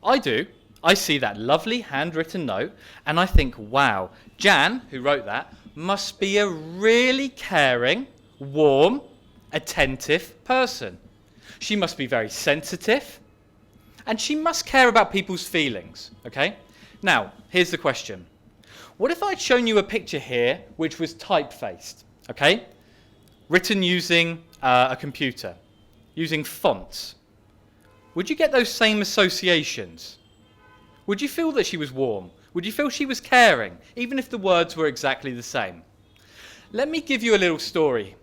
I do. I see that lovely handwritten note and I think, wow, Jan, who wrote that, must be a really caring, warm, attentive person. She must be very sensitive, and she must care about people's feelings, okay? Now, here's the question. What if I'd shown you a picture here which was typefaced, okay? Written using a computer, using fonts. Would you get those same associations? Would you feel that she was warm? Would you feel she was caring, even if the words were exactly the same? Let me give you a little story.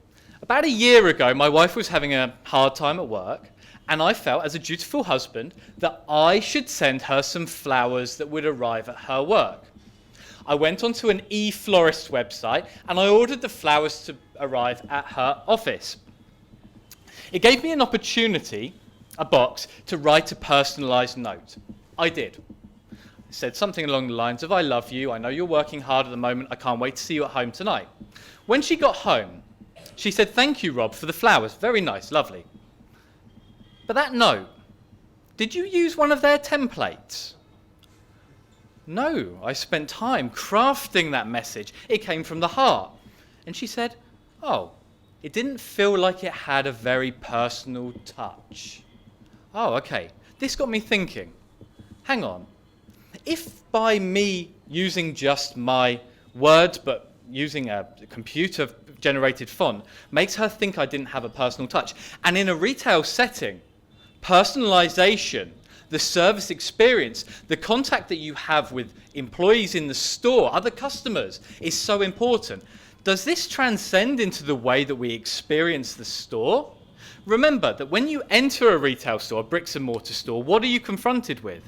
About a year ago, my wife was having a hard time at work, and I felt, as a dutiful husband, that I should send her some flowers that would arrive at her work. I went onto an e-florist website, and I ordered the flowers to arrive at her office. It gave me an opportunity, a box, to write a personalised note. I did. I said something along the lines of, I love you, I know you're working hard at the moment, I can't wait to see you at home tonight. When she got home, she said, thank you, Rob, for the flowers, very nice, lovely. But that note, did you use one of their templates? No, I spent time crafting that message. It came from the heart. And she said, oh, it didn't feel like it had a very personal touch. Oh, okay. This got me thinking. Hang on. If by me using just my words, but using a computer-generated font, makes her think I didn't have a personal touch, and in a retail setting, personalization, the service experience, the contact that you have with employees in the store, other customers, is so important. Does this transcend into the way that we experience the store? Remember that when you enter a retail store, a bricks and mortar store, what are you confronted with?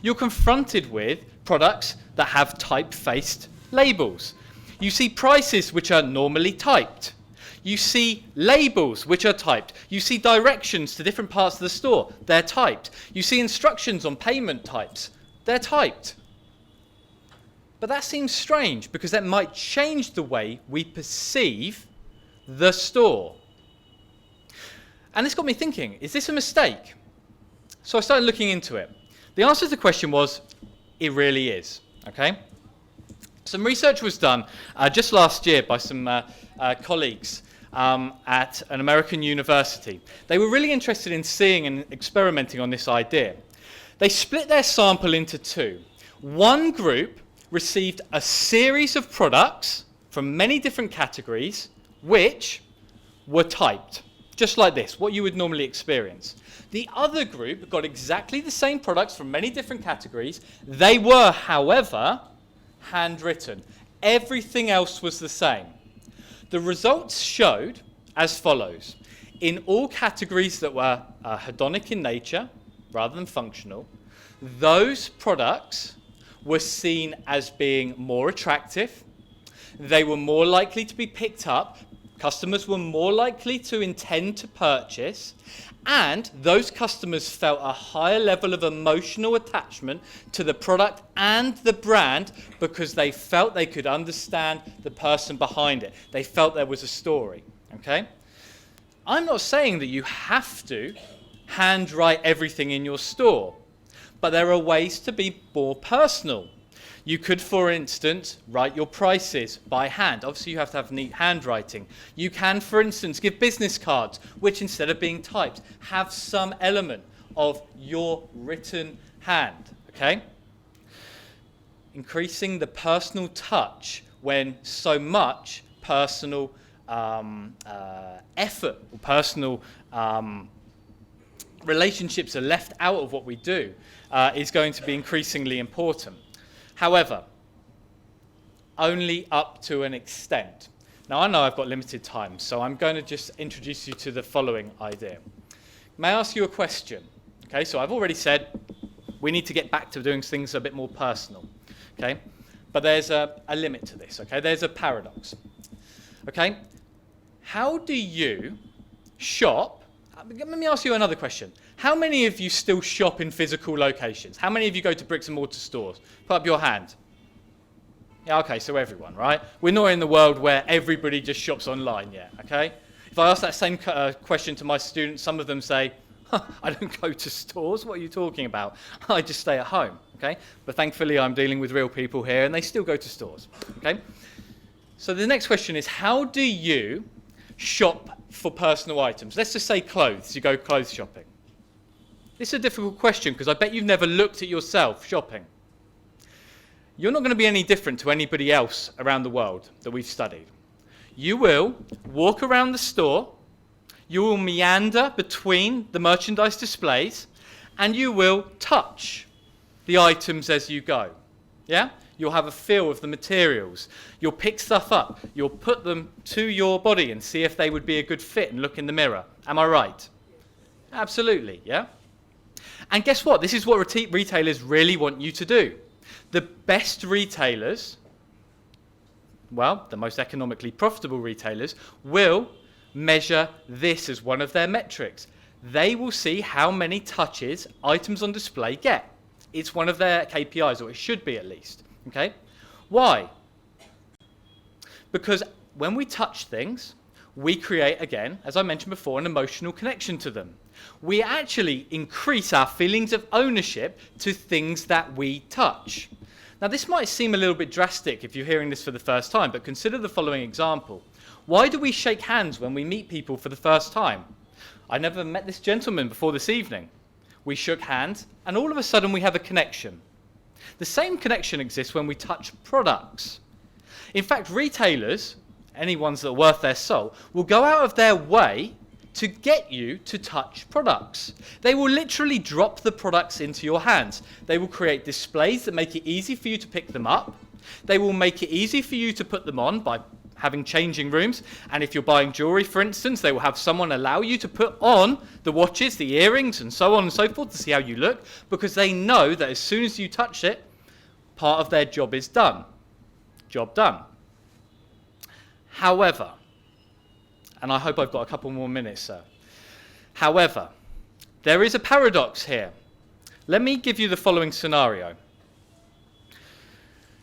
You're confronted with products that have type-faced labels. You see prices which are normally typed. You see labels which are typed. You see directions to different parts of the store. They're typed. You see instructions on payment types. They're typed. But that seems strange because that might change the way we perceive the store. And this got me thinking, is this a mistake? So I started looking into it. The answer to the question was, it really is. Okay? Some research was done just last year by some colleagues at an American university. They were really interested in seeing and experimenting on this idea. They split their sample into two. One group received a series of products from many different categories which were typed, just like this, what you would normally experience. The other group got exactly the same products from many different categories. They were, however, handwritten. Everything else was the same. The results showed as follows. In all categories that were hedonic in nature, rather than functional, those products were seen as being more attractive. They were more likely to be picked up. Customers were more likely to intend to purchase. And those customers felt a higher level of emotional attachment to the product and the brand because they felt they could understand the person behind it. They felt there was a story. Okay? I'm not saying that you have to handwrite everything in your store, but there are ways to be more personal. You could, for instance, write your prices by hand. Obviously, you have to have neat handwriting. You can, for instance, give business cards, which instead of being typed, have some element of your written hand. Okay? Increasing the personal touch when so much personal effort or personal relationships are left out of what we do is going to be increasingly important. However, only up to an extent. Now, I know I've got limited time, so I'm going to just introduce you to the following idea. May I ask you a question? Okay, so I've already said we need to get back to doing things a bit more personal. Okay, but there's a limit to this. Okay, there's a paradox. Okay, how do you shop? Let me ask you another question. How many of you still shop in physical locations? How many of you go to bricks and mortar stores? Put up your hand. Yeah, okay, so everyone, right? We're not in the world where everybody just shops online yet, okay? If I ask that same question to my students, some of them say, I don't go to stores, what are you talking about? I just stay at home, okay? But thankfully I'm dealing with real people here and they still go to stores, okay? So the next question is, how do you shop for personal items? Let's just say clothes. You go clothes shopping. This is a difficult question because I bet you've never looked at yourself shopping. You're not going to be any different to anybody else around the world that we've studied. You will walk around the store, you will meander between the merchandise displays, and you will touch the items as you go. Yeah? You'll have a feel of the materials. You'll pick stuff up. You'll put them to your body and see if they would be a good fit and look in the mirror. Am I right? Absolutely, yeah? And guess what? This is what retailers really want you to do. The best retailers, well, the most economically profitable retailers, will measure this as one of their metrics. They will see how many touches items on display get. It's one of their KPIs, or it should be at least. Okay? Why? Because when we touch things, we create, again, as I mentioned before, an emotional connection to them. We actually increase our feelings of ownership to things that we touch. Now, this might seem a little bit drastic if you're hearing this for the first time, but consider the following example. Why do we shake hands when we meet people for the first time? I never met this gentleman before this evening. We shook hands, and all of a sudden we have a connection. The same connection exists when we touch products. In fact, retailers, any ones that are worth their salt, will go out of their way to get you to touch products. They will literally drop the products into your hands. They will create displays that make it easy for you to pick them up. They will make it easy for you to put them on by having changing rooms. And if you're buying jewelry, for instance, they will have someone allow you to put on the watches, the earrings, and so on and so forth to see how you look, because they know that as soon as you touch it, part of their job is done. Job done. However, and I hope I've got a couple more minutes, sir. However, there is a paradox here. Let me give you the following scenario.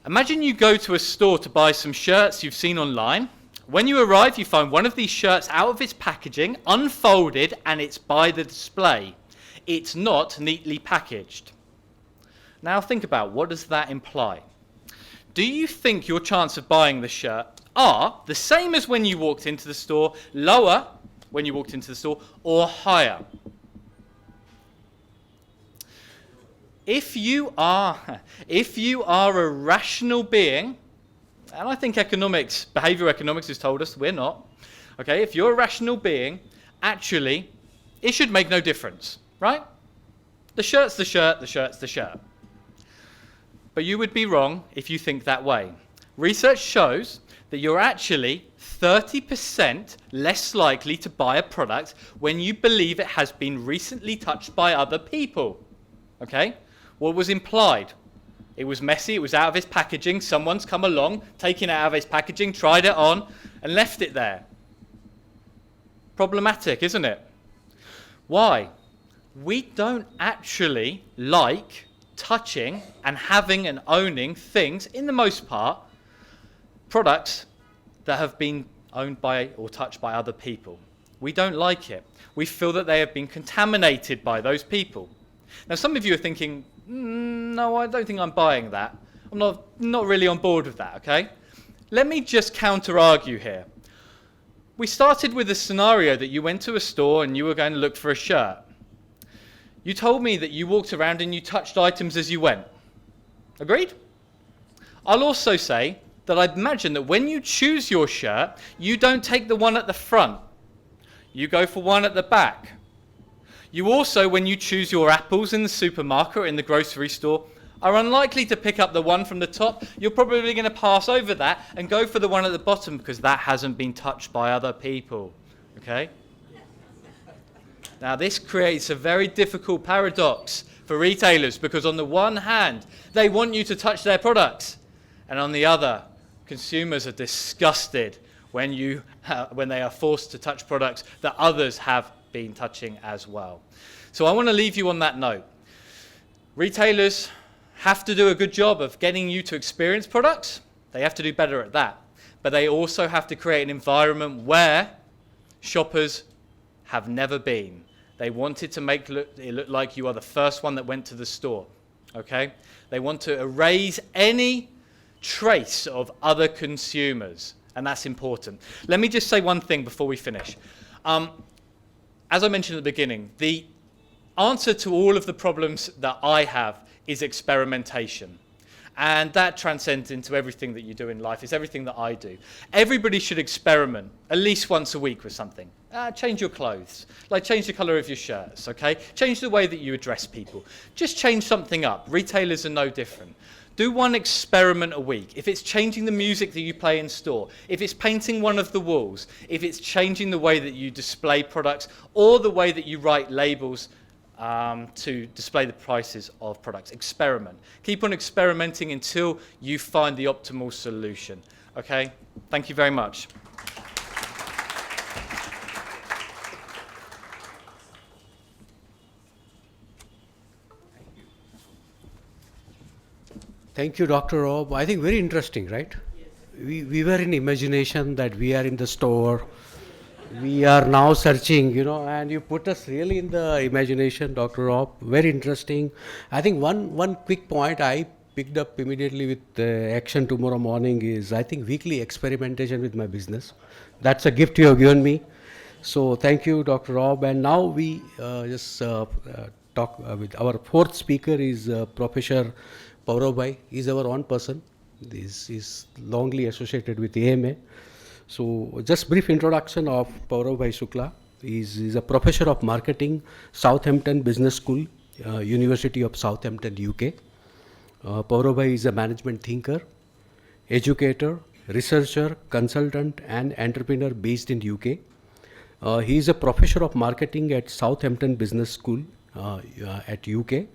Imagine you go to a store to buy some shirts you've seen online. When you arrive, you find one of these shirts out of its packaging, unfolded, and it's by the display. It's not neatly packaged. Now think about, what does that imply? Do you think your chance of buying the shirt are the same as when you walked into the store, lower when you walked into the store, or higher? If you are a rational being, and I think behavioral economics has told us we're not, okay, if you're a rational being, actually, it should make no difference, right? The shirt's the shirt, the shirt's the shirt. But you would be wrong if you think that way. Research shows that you're actually 30% less likely to buy a product when you believe it has been recently touched by other people. Okay? What was implied? It was messy, it was out of its packaging, someone's come along, taken it out of its packaging, tried it on, and left it there. Problematic, isn't it? Why? We don't actually like touching and having and owning things, in the most part, products that have been owned by or touched by other people. We don't like it. We feel that they have been contaminated by those people. Now, some of you are thinking, no, I don't think I'm buying that. I'm not really on board with that, okay? Let me just counter-argue here. We started with a scenario that you went to a store and you were going to look for a shirt. You told me that you walked around and you touched items as you went. Agreed? I'll also say that I imagine that when you choose your shirt, you don't take the one at the front. You go for one at the back. You also, when you choose your apples in the supermarket or in the grocery store, are unlikely to pick up the one from the top. You're probably going to pass over that and go for the one at the bottom because that hasn't been touched by other people. Okay? Now, this creates a very difficult paradox for retailers because on the one hand, they want you to touch their products, and on the other, consumers are disgusted when they are forced to touch products that others have been touching as well. So I want to leave you on that note. Retailers have to do a good job of getting you to experience products. They have to do better at that. But they also have to create an environment where shoppers have never been. They wanted to make it look like you are the first one that went to the store. Okay? They want to erase any trace of other consumers. and that's important. Let me just say one thing before we finish. As I mentioned at the beginning, the answer to all of the problems that I have is experimentation. And that transcends into everything that you do in life. It's everything that I do. Everybody should experiment at least once a week with something. Change your clothes, like change the color of your shirts, okay? Change the way that you address people. Just change something up. Retailers are no different. Do one experiment a week. If it's changing the music that you play in store, if it's painting one of the walls, if it's changing the way that you display products or the way that you write labels to display the prices of products. Experiment. Keep on experimenting until you find the optimal solution. Okay? Thank you very much. Thank you, Dr. Rob. I think very interesting, right? Yes. We were in imagination that we are in the store. We are now searching, and you put us really in the imagination, Dr. Rob. Very interesting. I think one quick point I picked up immediately with action tomorrow morning is, I think, weekly experimentation with my business. That's a gift you have given me. So thank you, Dr. Rob. And now we just talk with our fourth speaker is Professor Paurav Bhai. He's our own person. This is longly associated with AMA. So just brief introduction of Paurav Bhai Shukla. He's a professor of marketing, Southampton Business School, University of Southampton, UK. Paurav Bhai is a management thinker, educator, researcher, consultant and entrepreneur based in UK. He is a professor of marketing at Southampton Business School at UK.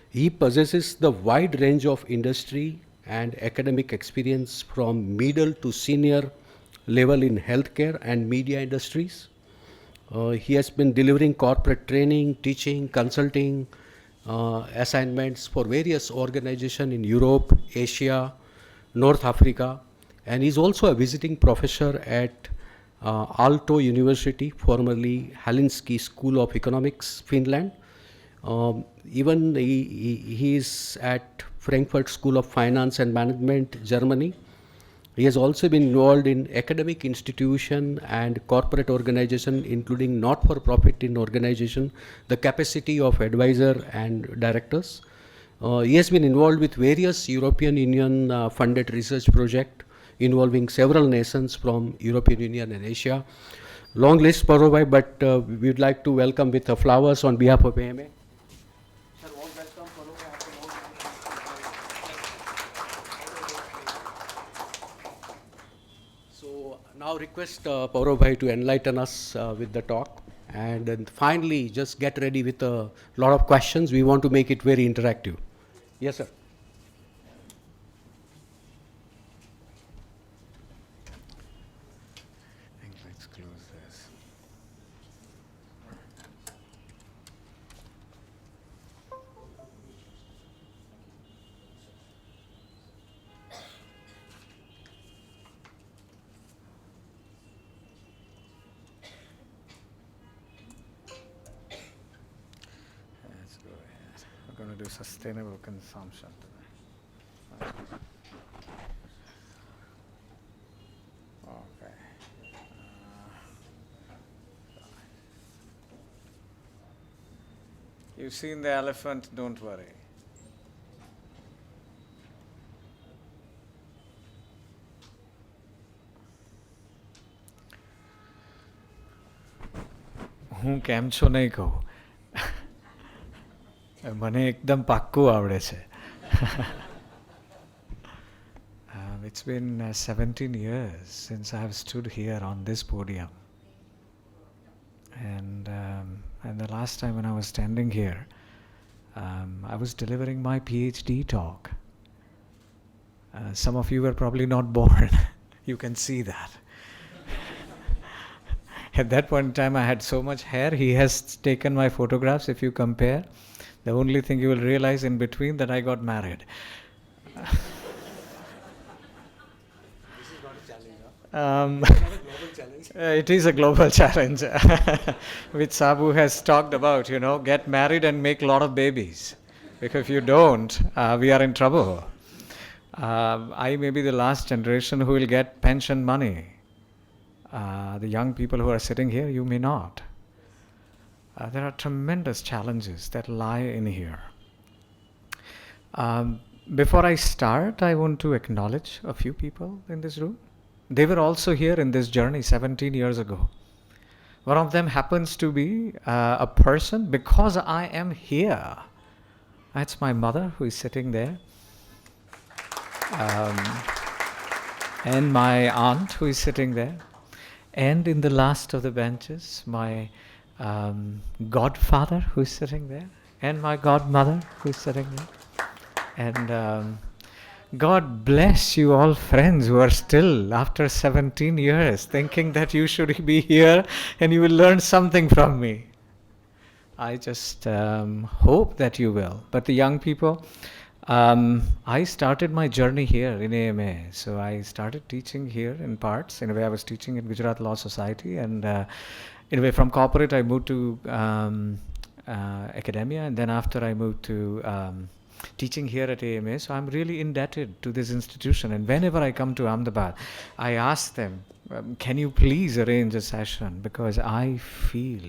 He possesses the wide range of industry and academic experience from middle to senior level in healthcare and media industries. He has been delivering corporate training, teaching, consulting assignments for various organizations in Europe, Asia, North Africa, and he's also a visiting professor at Aalto University, formerly Helsinki School of Economics, Finland. Even he is at Frankfurt School of Finance and Management, Germany. He has also been involved in academic institution and corporate organization, including not-for-profit in organization, the capacity of advisor and directors. He has been involved with various European Union funded research projects involving several nations from European Union and Asia. Long list, Paurav Bhai, but we would like to welcome with flowers on behalf of AMA. Now request Paurav Bhai to enlighten us with the talk, and then finally just get ready with a lot of questions. We want to make it very interactive. Yes, sir. I think let's close this. Let's go ahead. We're going to do sustainable consumption today. Okay. You've seen the elephant, don't worry. હું કેમ છો નહીં કહું મને એકદમ પાક્કું આવડે છે. It's been 17 years since I have stood here on this podium. And the last time when I was standing here, I was delivering my PhD talk. Some of you were probably not born. You can see that. At that point in time, I had so much hair. He has taken my photographs. If you compare, the only thing you will realize in between that I got married. It is a global challenge, which Sabu has talked about, get married and make a lot of babies. Because if you don't, we are in trouble. I may be the last generation who will get pension money. The young people who are sitting here, you may not. There are tremendous challenges that lie in here. Before I start, I want to acknowledge a few people in this room. They were also here in this journey 17 years ago. One of them happens to be a person because I am here. That's my mother who is sitting there. And my aunt who is sitting there. And in the last of the benches, my godfather who is sitting there. And my godmother who is sitting there. And God bless you all friends who are still, after 17 years, thinking that you should be here and you will learn something from me. I just hope that you will. But the young people, I started my journey here in AMA. So I started teaching here in parts. In a way, I was teaching in Gujarat Law Society. And in a way, from corporate, I moved to academia. And then after I moved to teaching here at AMA. So I'm really indebted to this institution. And whenever I come to Ahmedabad, I ask them, can you please arrange a session? Because I feel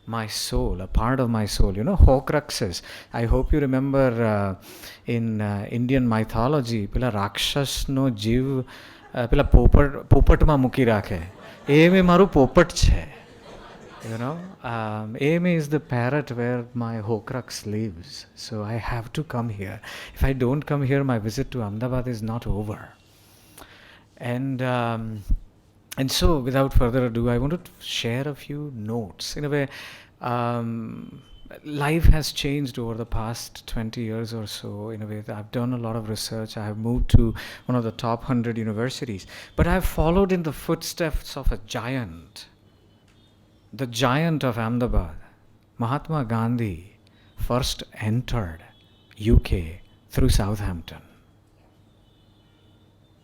my soul, a part of my soul, you know, Horcruxes. I hope you remember in Indian mythology, pela Rakshas no jiv, pela popat ma muki rakhe. AMA maru popat che. You know, AMA is the parrot where my Horcrux lives. So I have to come here. If I don't come here, my visit to Ahmedabad is not over. And so, without further ado, I want to share a few notes. In a way, life has changed over the past 20 years or so. In a way, I've done a lot of research. I have moved to one of the top 100 universities. But I've followed in the footsteps of a giant. The giant of Ahmedabad, Mahatma Gandhi, first entered UK through Southampton.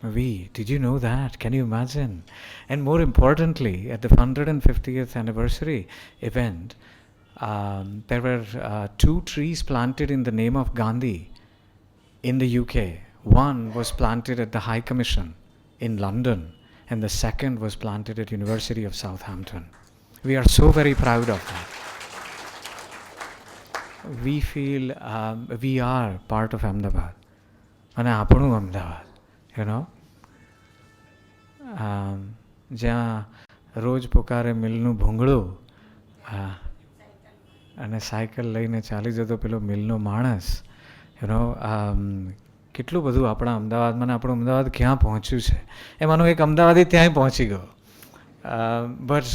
Did you know that? Can you imagine? And more importantly, at the 150th anniversary event, there were 2 trees planted in the name of Gandhi in the UK. One was planted at the High Commission in London, and the second was planted at University of Southampton. We are so very proud of that. We feel we are part of Ahmedabad. And apanu Ahmedabad, you know. જ્યાં રોજ પોકારે મિલનું ભૂંગળું અને cycle લઈને ચાલી જતો પેલો મિલનો માણસ, you know, કેટલું બધું આપણા અમદાવાદમાં, આપણું અમદાવાદ ક્યાં પહોંચ્યું છે એમાંનું એક અમદાવાદી ત્યાંય પહોંચી ગયો. But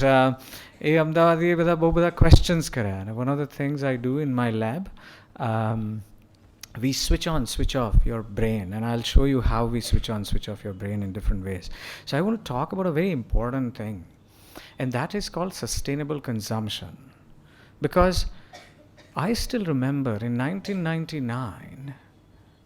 એ અમદાવાદીએ બહુ બધા questions કર્યા. And one of the things I do in my lab, we switch on, switch off your brain, and I'll show you how we switch on, switch off your brain in different ways. So I want to talk about a very important thing, and that is called sustainable consumption. Because I still remember in 1999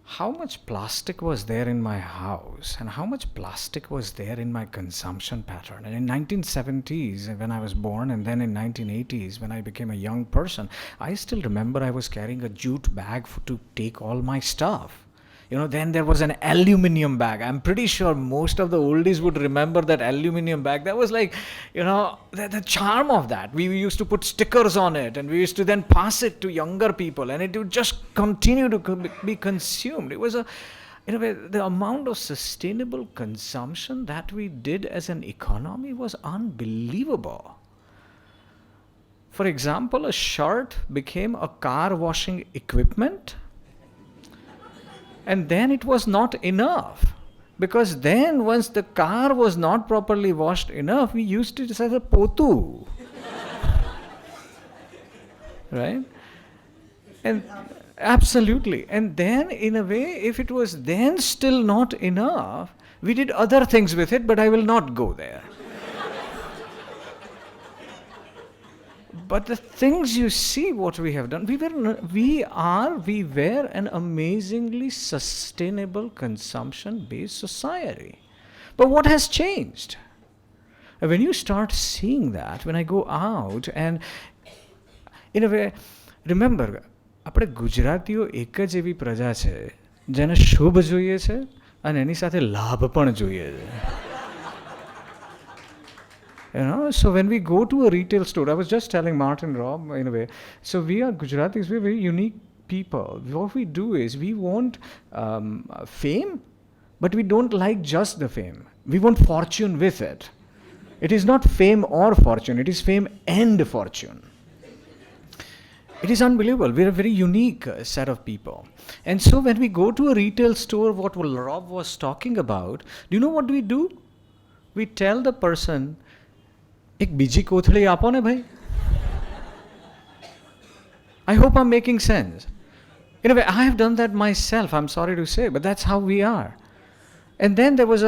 how much plastic was there in my house and how much plastic was there in my consumption pattern. And in 1970s, when I was born, and then in 1980s, when I became a young person, I still remember I was carrying a jute bag to take all my stuff. You know, then there was an aluminium bag. I'm pretty sure most of the oldies would remember that aluminium bag. That was like, you know, the charm of that. We used to put stickers on it, and we used to then pass it to younger people, and it would just continue to be consumed. It was in a way, the amount of sustainable consumption that we did as an economy was unbelievable. For example, a shirt became a car washing equipment. And then it was not enough, because then once the car was not properly washed enough, we used it as a potu. Right? And absolutely. And then in a way, if it was then still not enough, we did other things with it, but I will not go there. But the things you see what we have done, we were an amazingly sustainable consumption-based society. But what has changed? When you start seeing that, when I go out, and in a way, remember, આપણે ગુજરાતીઓ એક જ એવી પ્રજા છે જેને શુભ જોઈએ છે અને એની સાથે લાભ પણ જોઈએ છે. So when we go to a retail store, I was just telling Martin, Rob, in a way, so we are Gujaratis, we're very unique people. What we do is we want fame, but we don't like just the fame. We want fortune with it. It is not fame or fortune, it is fame and fortune. It is unbelievable. We're a very unique set of people. And so when we go to a retail store, what Rob was talking about, do you know what we do? We tell the person, एक बीजी कोथળી આપો ને ભાઈ. I hope I'm making sense. In a way, I have done that myself, I'm sorry to say, but that's how we are. And then there was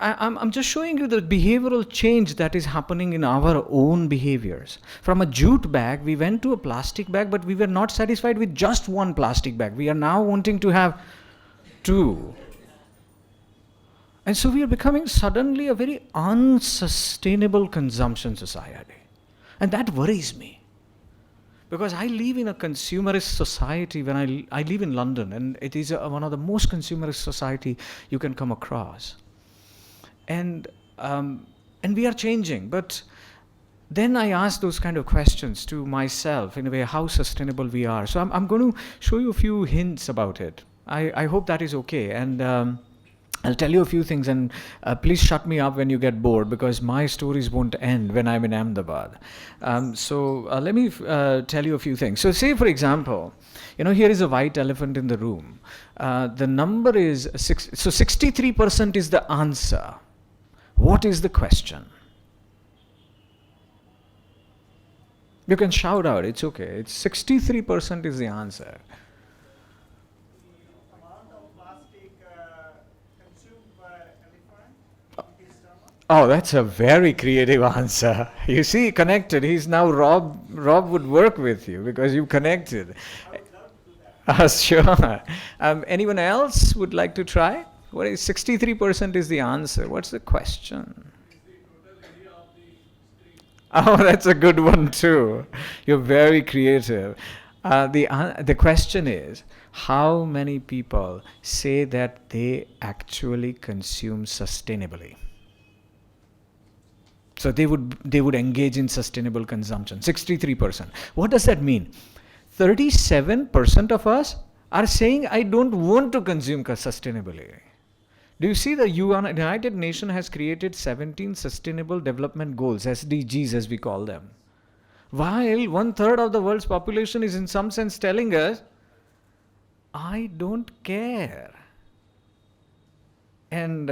I'm just showing you the behavioral change that is happening in our own behaviors. From a jute bag, we went to a plastic bag, but we were not satisfied with just one plastic bag. We are now wanting to have two. And so we are becoming suddenly a very unsustainable consumption society. And that worries me. Because I live in a consumerist society when I live in London, and it is one of the most consumerist society you can come across. And we are changing. But then I ask those kind of questions to myself, in a way, how sustainable we are. So I'm going to show you a few hints about it. I hope that is okay. And I'll tell you a few things, and please shut me up when you get bored, because my stories won't end when I'm in Ahmedabad. So let me tell you a few things. So say, for example, here is a white elephant in the room. The number is 6. So 63% is the answer. What is the question? You can shout out, it's okay. It's 63% is the answer. Oh, that's a very creative answer. You see, connected. He's now Rob. Rob would work with you because you connected. Sure. Anyone else would like to try? What is 63% is the answer. What's the question? Oh, that's a good one too. You're very creative. The question is, how many people say that they actually consume sustainably? So they would engage in sustainable consumption. 63%. What does that mean? 37% of us are saying, I don't want to consume sustainably. Do you see the United Nations has created 17 Sustainable Development Goals, SDGs as we call them. While 1/3 of the world's population is in some sense telling us, I don't care. And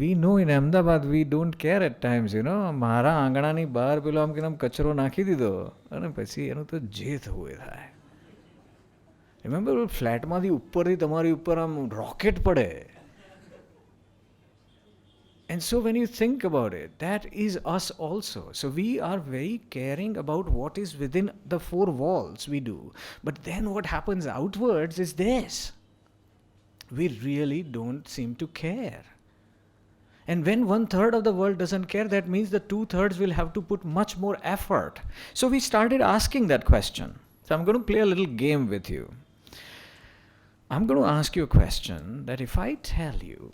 we know in Ahmedabad we don't care at times, મારા આંગણાની બહાર પેલો આમ કે આમ કચરો નાખી દીધો અને પછી એનું તો જે થવું એ થાય. Remember, ફ્લેટમાંથી ઉપરથી તમારી ઉપર આમ રોકેટ પડે. And so when you think about it, that is us also. So we are very caring about what is within the four walls we do. But then what happens outwards is this. We really don't seem to care. And when 1/3 of the world doesn't care, that means the 2/3 will have to put much more effort. So we started asking that question. So I'm going to play a little game with you. I'm going to ask you a question that if I tell you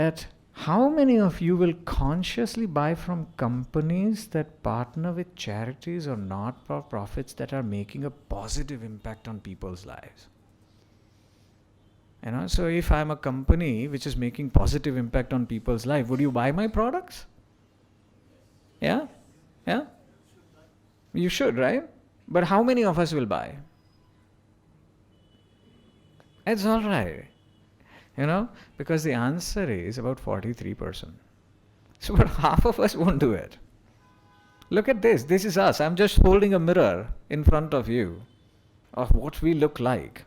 that how many of you will consciously buy from companies that partner with charities or not-for-profits that are making a positive impact on people's lives? So if I'm a company which is making positive impact on people's life, would you buy my products? Yeah? Yeah? You should, right? But how many of us will buy? It's all right. Because the answer is about 43%. So about half of us won't do it. Look at this. This is us. I'm just holding a mirror in front of you of what we look like.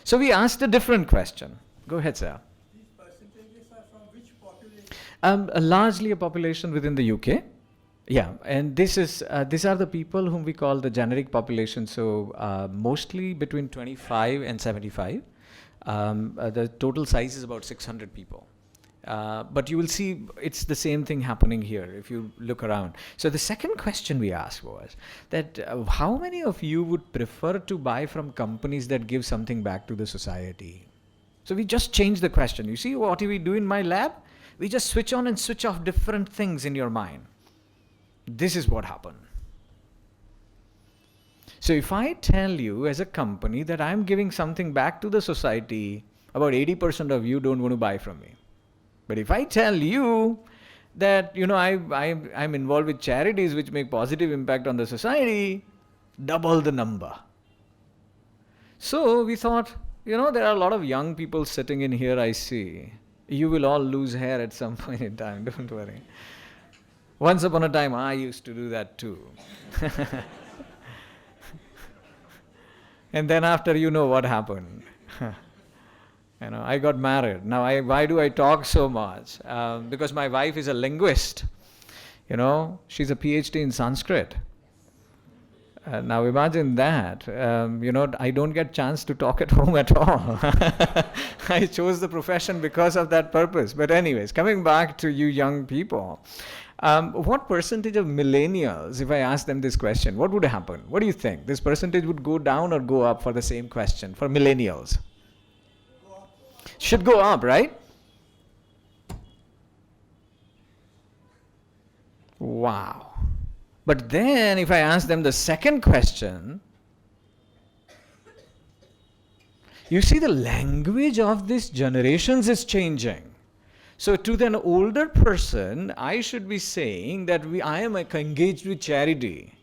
So we asked a different question. Go ahead, sir. These percentages are from which population? Largely a population within the UK. Yeah, and these are the people whom we call the generic population. So mostly between 25 and 75. The total size is about 600 people. But you will see it's the same thing happening here if you look around. So the second question we asked was that how many of you would prefer to buy from companies that give something back to the society? So we just change the question. You see what we do in my lab? We just switch on and switch off different things in your mind. This is what happened. So if I tell you as a company that I'm giving something back to the society, about 80% of you don't want to buy from me. But if I tell you that, I'm involved with charities which make positive impact on the society, double the number. So we thought, there are a lot of young people sitting in here, I see. You will all lose hair at some point in time, don't worry. Once upon a time, I used to do that too. And then after, what happened. I got married. Now, why do I talk so much? Because my wife is a linguist. She's a PhD in Sanskrit. Now imagine that. I don't get chance to talk at home at all. I chose the profession because of that purpose. But anyways, coming back to you young people, what percentage of millennials, if I ask them this question, what would happen? What do you think? This percentage would go down or go up for the same question for millennials? Should go up, right? Wow. But then if I ask them the second question, you see the language of these generations is changing. So to an older person, I should be saying that I am engaged with charity.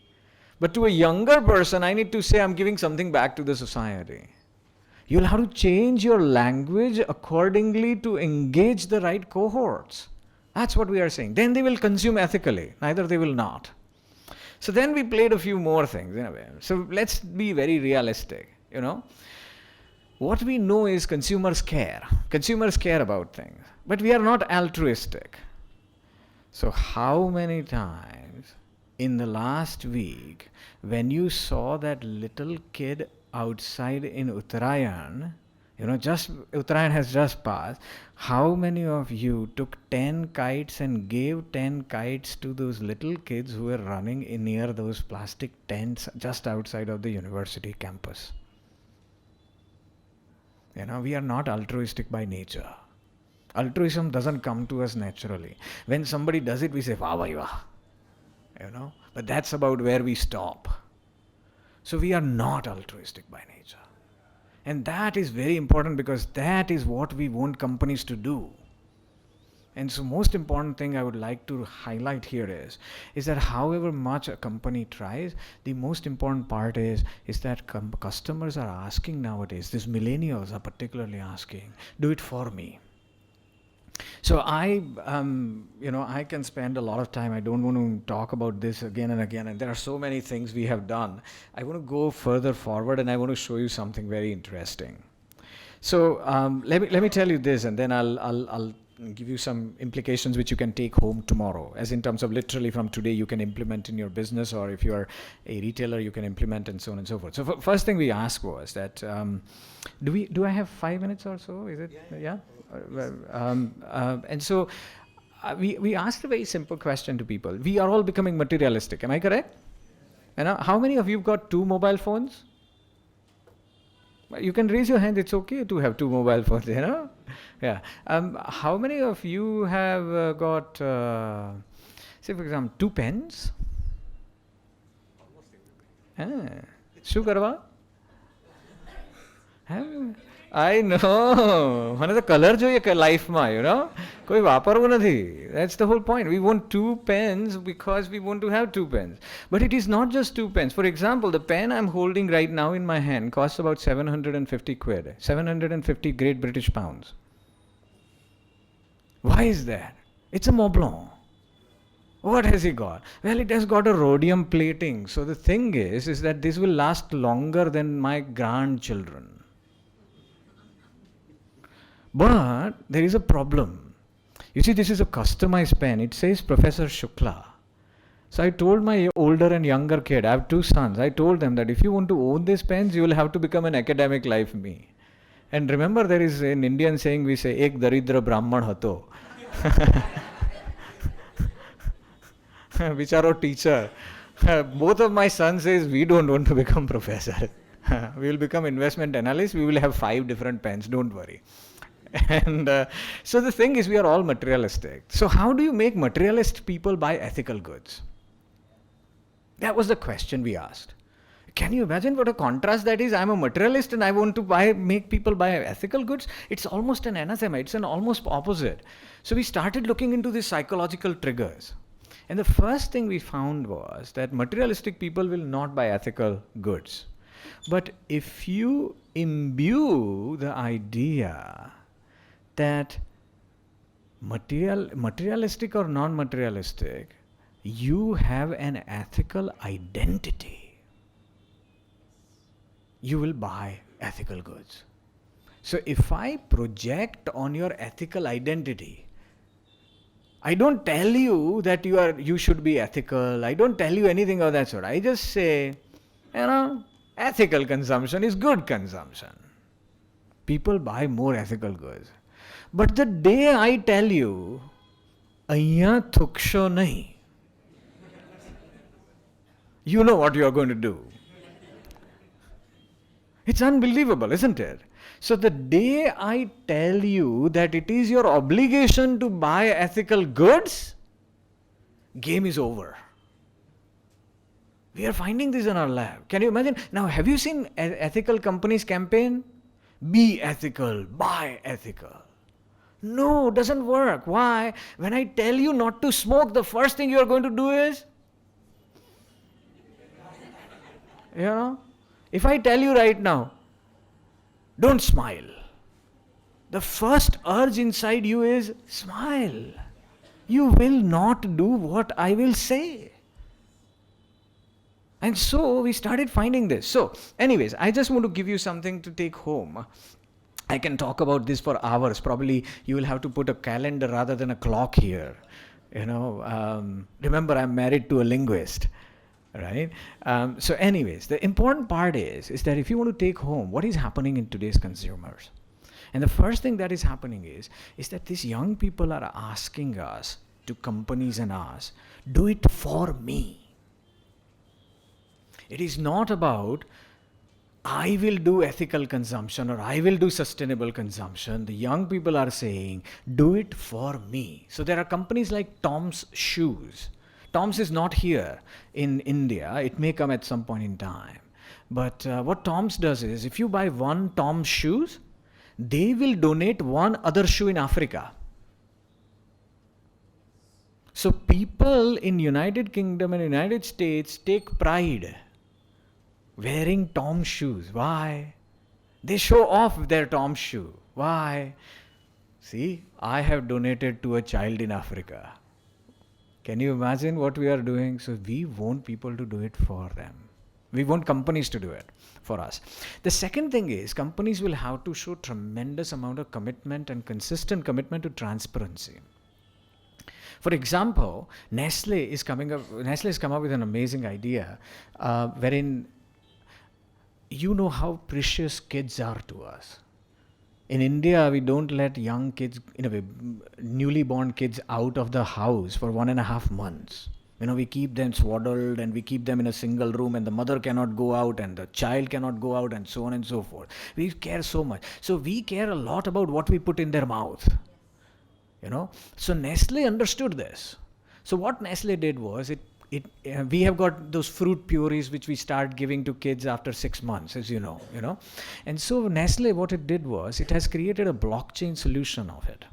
But to a younger person, I need to say I'm giving something back to the society. You'll have to change your language accordingly to engage the right cohorts. That's what we are saying. Then they will consume ethically. Neither they will not. So then we played a few more things in a way. So let's be very realistic, What we know is consumers care. Consumers care about things. But we are not altruistic. So how many times in the last week, when you saw that little kid outside in Uttarayan, just Uttarayan has just passed, how many of you took 10 kites and gave 10 kites to those little kids who were running near those plastic tents just outside of the university campus? We are not altruistic by nature. Altruism doesn't come to us naturally. When somebody does it, we say, "Wah, wah, wah." But that's about where we stop. So we are not altruistic by nature. And that is very important because that is what we want companies to do. And so most important thing I would like to highlight here is that however much a company tries, the most important part is that customers are asking nowadays, these millennials are particularly asking, do it for me. So I can spend a lot of time. I don't want to talk about this again and again. And there are so many things we have done. I want to go further forward and I want to show you something very interesting. So let me tell you this, and then I'll give you some implications which you can take home tomorrow, as in terms of literally from today you can implement in your business, or if you are a retailer you can implement, and so on and so forth. So first thing we asked was that do I have 5 minutes or so? Is it? Yeah. And so we asked a very simple question to people. We are all becoming materialistic. Am I correct? How many of you got 2 mobile phones? You can raise your hand. It's okay to have 2 mobile phones, Yeah. How many of you have got, say for example, 2 pens? શું કરવા? I know. One of the color જોઈએ લાઈફમાં, કોઈ વાપરવું નથી. That's the whole point. We want 2 pens because we want to have 2 pens. But it is not just 2 pens. For example, the pen I'm holding right now in my hand costs about 750 quid. 750 Great British pounds. Why is that? It's a Montblanc. What has he got? Well, it has got a rhodium plating. So the thing is that this will last longer than my grandchildren. But there is a problem. You see, this is a customized pen. It says Professor Shukla. So I told my older and younger kid, I have 2 sons, I told them that if you want to own these pens, you will have to become an academic like me. And remember, there is an Indian saying, we say, Ek daridra brahman hato. Bicharo teacher. Both of my sons says, we don't want to become professor. We will become investment analysts. We will have 5 different pens. Don't worry. And so the thing is, we are all materialistic. So how do you make materialist people buy ethical goods? That was the question we asked. Can you imagine what a contrast that is? I'm a materialist and I want to make people buy ethical goods. It's almost an anathema. It's an almost opposite. So we started looking into these psychological triggers. And the first thing we found was that materialistic people will not buy ethical goods. But if you imbue the idea that materialistic or non-materialistic, you have an ethical identity, you will buy ethical goods. So if I project on your ethical identity, I don't tell you that you should be ethical. I don't tell you anything of that sort. I just say, ethical consumption is good consumption. People buy more ethical goods. But the day I tell you, "Aiya thuksho nahi," you know what you are going to do. It's unbelievable, isn't it? So the day I tell you that it is your obligation to buy ethical goods, game is over. We are finding this in our lab. Can you imagine? Now, have you seen ethical companies campaign? Be ethical, buy ethical. No, doesn't work. Why? When I tell you not to smoke, the first thing you are going to do is, if I tell you right now, don't smile, the first urge inside you is smile. You will not do what I will say. And so we started finding this. So anyways, I just want to give you something to take home. I can talk about this for hours. Probably you will have to put a calendar rather than a clock here. Remember, I'm married to a linguist. Right? So anyways, the important part is that if you want to take home what is happening in today's consumers. And the first thing that is happening is that these young people are asking us, to companies and us, do it for me. It is not about, I will do ethical consumption or I will do sustainable consumption. The young people are saying, do it for me. So there are companies like Tom's Shoes. Tom's is not here in India. It may come at some point in time. But what Tom's does is, if you buy one Tom's shoes, they will donate one other shoe in Africa. So people in United Kingdom and United States take pride wearing Tom's shoes. Why? They show off their Tom's shoe. Why? See, I have donated to a child in Africa. Can you imagine what we are doing? So we want people to do it for them. We want companies to do it for us. The second thing is, companies will have to show tremendous amount of commitment and consistent commitment to transparency. For example, Nestle has come up with an amazing idea wherein you know how precious kids are to us. In India, we don't let young kids, newly born kids out of the house for 1.5 months. We keep them swaddled and we keep them in a single room, and the mother cannot go out and the child cannot go out, and so on and so forth. We care so much. So we care a lot about what we put in their mouth. So Nestle understood this. So what Nestle did was, we have got those fruit purees which we start giving to kids after 6 months, as you know. And so Nestle, what it did was, it has created a blockchain solution of it.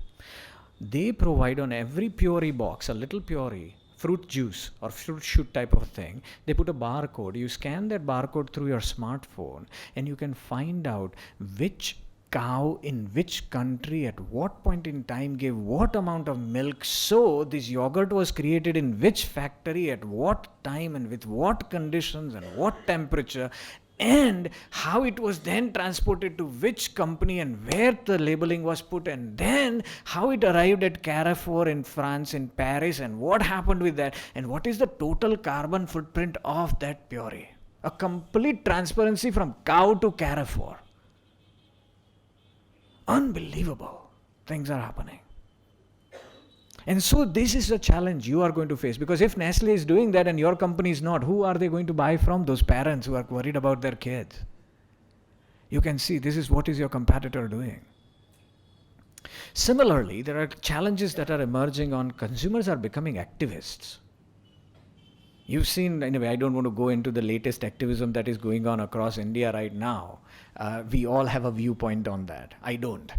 They provide on every puree box, a little puree, fruit juice or fruit shoot type of thing. They put a barcode. You scan that barcode through your smartphone and you can find out which cow in which country at what point in time gave what amount of milk. So this yogurt was created in which factory at what time and with what conditions and what temperature, and how it was then transported to which company and where the labeling was put, and then how it arrived at Carrefour in France, in Paris, and what happened with that, and what is the total carbon footprint of that puree. A complete transparency from cow to Carrefour. Unbelievable things are happening. And so this is a challenge you are going to face, because if Nestle is doing that and your company is not, who are they going to buy from? Those parents who are worried about their kids. You can see this is what is your competitor doing. Similarly, there are challenges that are emerging on consumers are becoming activists. You've seen, anyway, I don't want to go into the latest activism that is going on across India right now. We all have a viewpoint on that. I don't.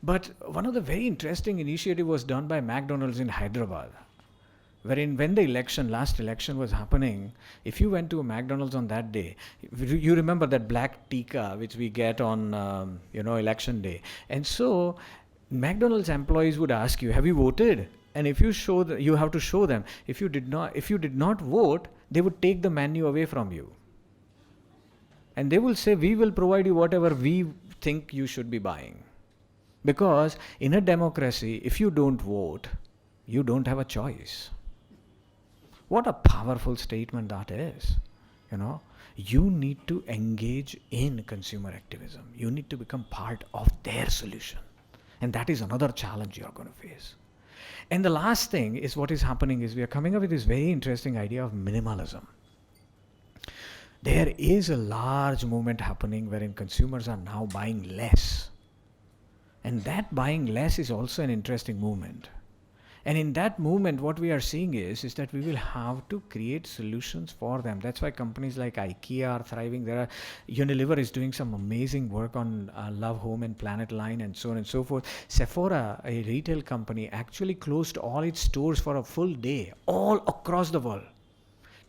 But one of the very interesting initiative was done by McDonald's in Hyderabad, wherein when the last election was happening, if you went to a McDonald's on that day, you remember that black tikka which we get on election day. And so McDonald's employees would ask you, have you voted? And if you you have to show them. If you did not vote, they would take the menu away from you. And they will say, we will provide you whatever we think you should be buying. Because in a democracy, if you don't vote, you don't have a choice. What a powerful statement that is. You need to engage in consumer activism. You need to become part of their solution. And that is another challenge you're going to face. And the last thing is what is happening is we are coming up with this very interesting idea of minimalism. There is a large movement happening wherein consumers are now buying less. And that buying less is also an interesting movement. And in that movement, what we are seeing is that we will have to create solutions for them. That's why companies like IKEA are thriving. Unilever is doing some amazing work on Love Home and Planet Line and so on and so forth. Sephora, a retail company, actually closed all its stores for a full day, all across the world,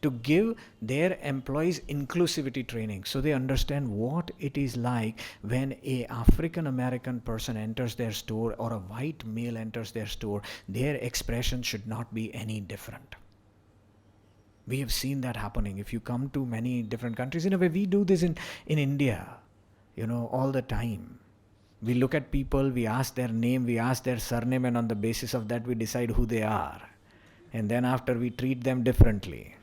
to give their employees inclusivity training so they understand what it is like when a African American person enters their store or a white male enters their store. Their expression should not be any different. We have seen that happening. If you come to many different countries, in a way we do this in India, all the time. We look at people, we ask their name, we ask their surname, and on the basis of that we decide who they are. And then after we treat them differently.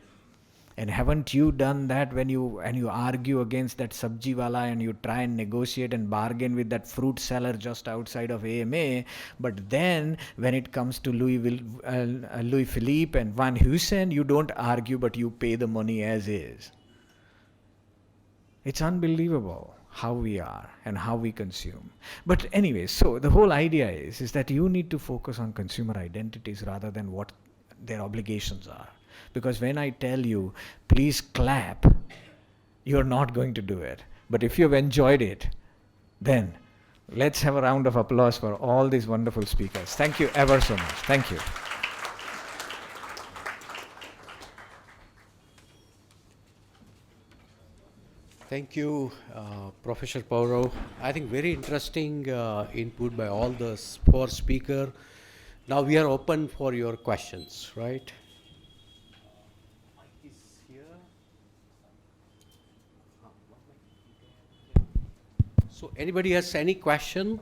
And haven't you done that when you argue against that sabji wala and you try and negotiate and bargain with that fruit seller just outside of AMA? But then when it comes to Louis Philippe and Van Heusen, you don't argue but you pay the money as is. It's unbelievable how we are and how we consume. But anyway, so the whole idea is that you need to focus on consumer identities rather than what their obligations are. Because when I tell you, please clap, you're not going to do it. But if you've enjoyed it, then let's have a round of applause for all these wonderful speakers. Thank you ever so much. Thank you. Thank you, Professor Pauro. I think very interesting input by all the four speakers. Now we are open for your questions, right? So anybody has any question?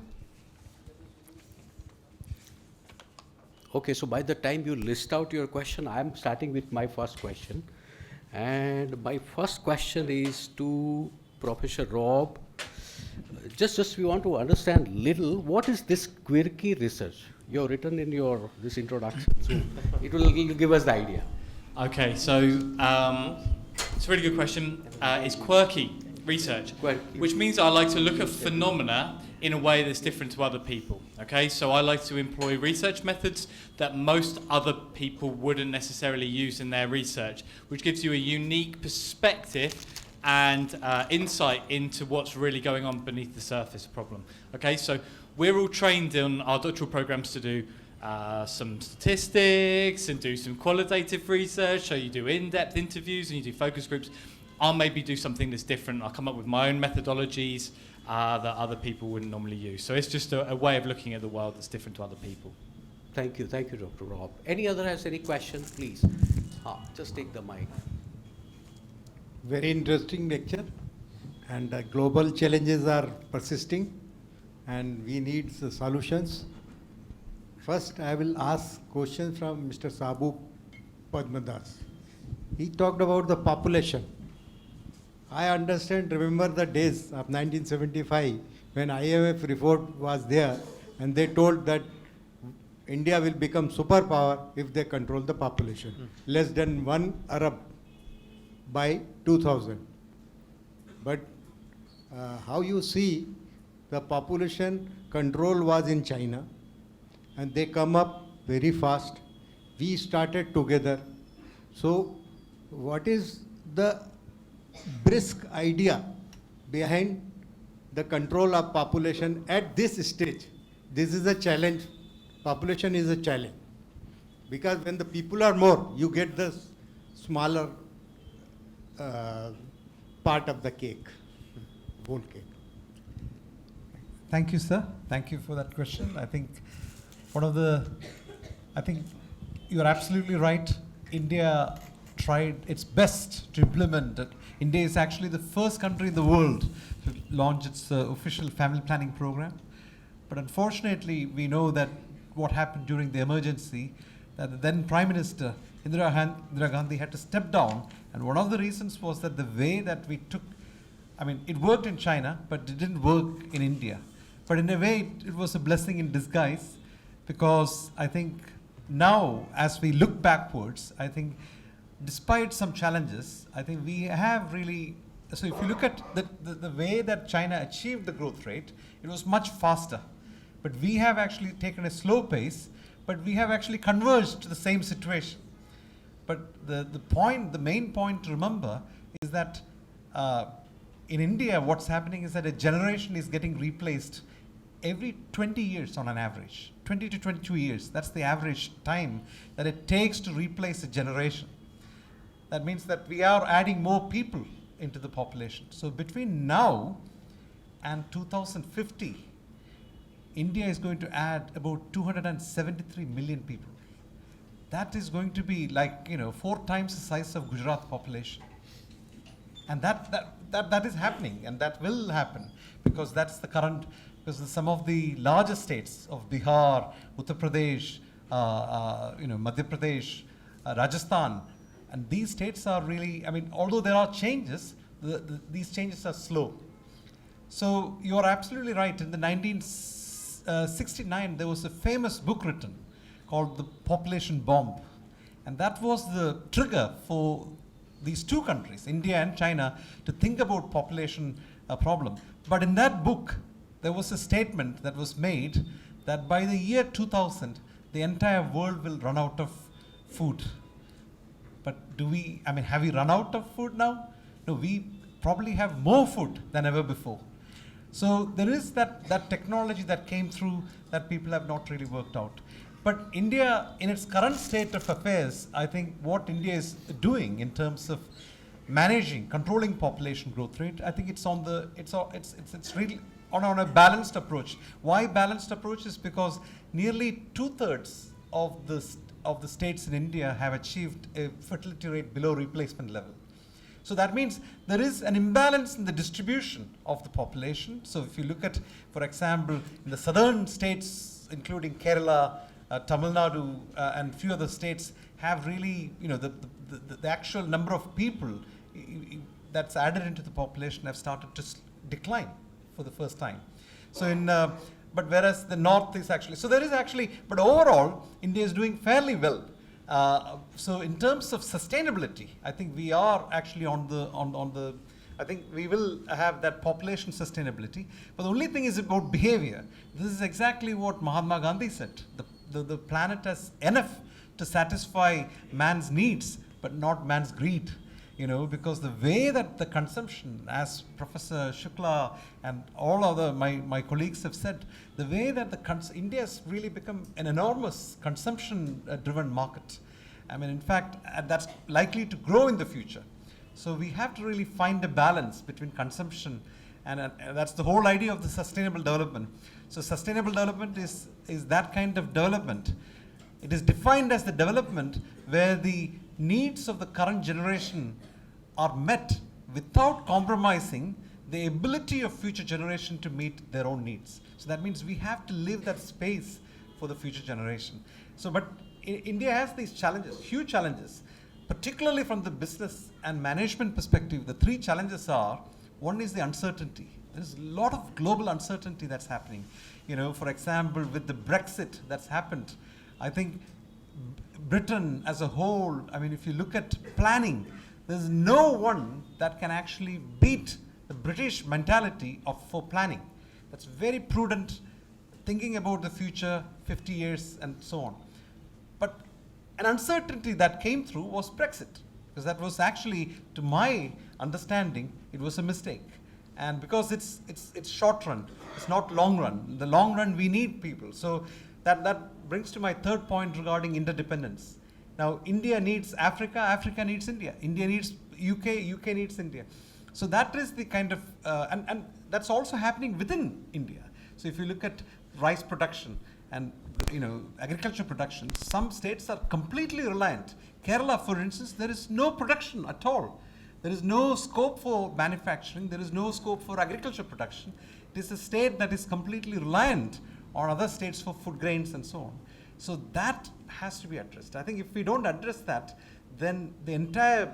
Okay, so by the time you list out your question, I'm starting with my first question. And my first question is to Professor Rob. Just we want to understand little, what is this quirky research? You have written in this introduction, so it will give us the idea. Okay, so it's a really good question. It's quirky research, which means I like to look at phenomena in a way that's different to other people. Okay, so I like to employ research methods that most other people wouldn't necessarily use in their research, which gives you a unique perspective and insight into what's really going on beneath the surface problem. Okay, so we're all trained in our doctoral programs to do some statistics and do some qualitative research, so you do in-depth interviews and you do focus groups. I'll maybe do something that's different. I'll come up with my own methodologies that other people wouldn't normally use. So it's just a way of looking at the world that's different to other people. Thank you, Dr. Rob. Any other has any questions, please? Just take the mic. Very interesting lecture, and global challenges are persisting, and we need the solutions. First, I will ask questions from Mr. Sabu Padmadas. He talked about the population. I remember the days of 1975 when IMF report was there, and they told that India will become superpower if they control the population. Less than 1 Arab by 2000. But how you see the population control was in China, and they come up very fast. We started together. So what is the brisk idea behind the control of population at this stage? This is a challenge. Population is a challenge. Because when the people are more, you get the smaller part of the cake, whole cake. Thank you, sir. Thank you for that question. I think you're absolutely right. India tried its best to implement it. India is actually the first country in the world to launch its official family planning program. But unfortunately, we know that what happened during the emergency, that the then Prime Minister Indira Gandhi had to step down. And one of the reasons was that the way that we took, it worked in China, but it didn't work in India. But in a way, it was a blessing in disguise, because I think now, as we look backwards, I think despite some challenges, I think we have really, so if you look at the way that China achieved the growth rate, it was much faster. But we have actually taken a slow pace, but we have actually converged to the same situation. But the main point to remember is that in India, what's happening is that a generation is getting replaced every 20 years on an average. 20 to 22 years, that's the average time that it takes to replace a generation. That means that we are adding more people into the population. So between now and 2050, India is going to add about 273 million people. That is going to be 4 times the size of Gujarat population. And that is happening, and that will happen, because that's the current, because some of the larger states of Bihar, Uttar Pradesh, Madhya Pradesh, Rajasthan, and these states are really, although there are changes, these changes are slow. So you are absolutely right. In the 1969, there was a famous book written called The Population Bomb. And that was the trigger for these two countries, India and China, to think about population problem. But in that book, there was a statement that was made that by the year 2000, the entire world will run out of food. But have we run out of food now? No, we probably have more food than ever before. So there is that technology that came through that people have not really worked out. But India, in its current state of affairs, I think what India is doing in terms of managing, controlling population growth rate, I think it's really on a balanced approach. Why balanced approach? Is because nearly 2/3 of the states in India have achieved a fertility rate below replacement level. So that means there is an imbalance in the distribution of the population. So if you look at, for example, in the southern states, including Kerala, Tamil Nadu, and few other states have really, the actual number of people that's added into the population have started to decline for the first time. So but whereas the north is actually, so there is actually, but overall, India is doing fairly well. So in terms of sustainability, I think we are actually on the I think we will have that population sustainability. But the only thing is about behavior. This is exactly what Mahatma Gandhi said. The planet has enough to satisfy man's needs, but not man's greed. Because the way that the consumption, as Professor Shukla and all other my colleagues have said, the way that India has really become an enormous consumption-driven market. In fact, that's likely to grow in the future. So we have to really find a balance between consumption and that's the whole idea of the sustainable development. So sustainable development is that kind of development. It is defined as the development where the needs of the current generation are met without compromising the ability of future generation to meet their own needs. So that means we have to leave that space for the future generation. So, but India has these challenges, huge challenges, particularly from the business and management perspective. The 3 challenges are, one is the uncertainty. There's a lot of global uncertainty that's happening. For example, with the Brexit that's happened, I think Britain as a whole, if you look at planning, there's no one that can actually beat the British mentality for planning. That's very prudent, thinking about the future, 50 years and so on. But an uncertainty that came through was Brexit, because that was actually, to my understanding, it was a mistake. And because it's short run, it's not long run. In the long run, we need people. So that brings to my third point regarding interdependence. Now, India needs Africa, Africa needs India. India needs UK, UK needs India. So that is the kind of, and that's also happening within India. So if you look at rice production and agriculture production, some states are completely reliant. Kerala, for instance, there is no production at all. There is no scope for manufacturing. There is no scope for agriculture production. It is a state that is completely reliant on other states for food grains and so on. So that has to be addressed. I think if we don't address that, then the entire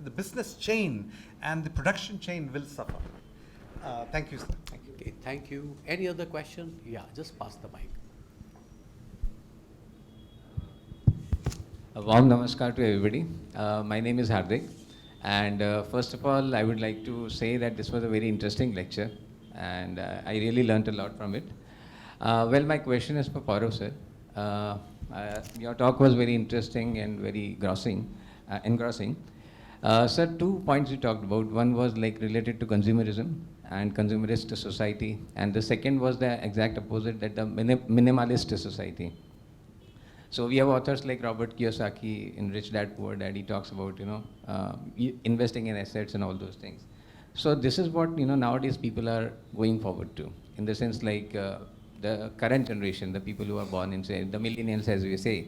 the business chain and the production chain will suffer. Thank you, sir. Thank you. Okay, thank you. Any other question? Yeah, just pass the mic. A warm namaskar to everybody. My name is Hardik, and first of all, I would like to say that this was a very interesting lecture, and I really learnt a lot from it. Well, my question is for Paurav sir. Your talk was very interesting and very engrossing. Sir, 2 points you talked about. One was like related to consumerism and consumerist society, and the second was the exact opposite, that the minimalist society. So we have authors like Robert Kiyosaki in Rich Dad Poor Dad. He talks about investing in assets and all those things. So this is what nowadays people are going forward to, in the sense like the current generation, the people who are born in, say, the millennials, as we say.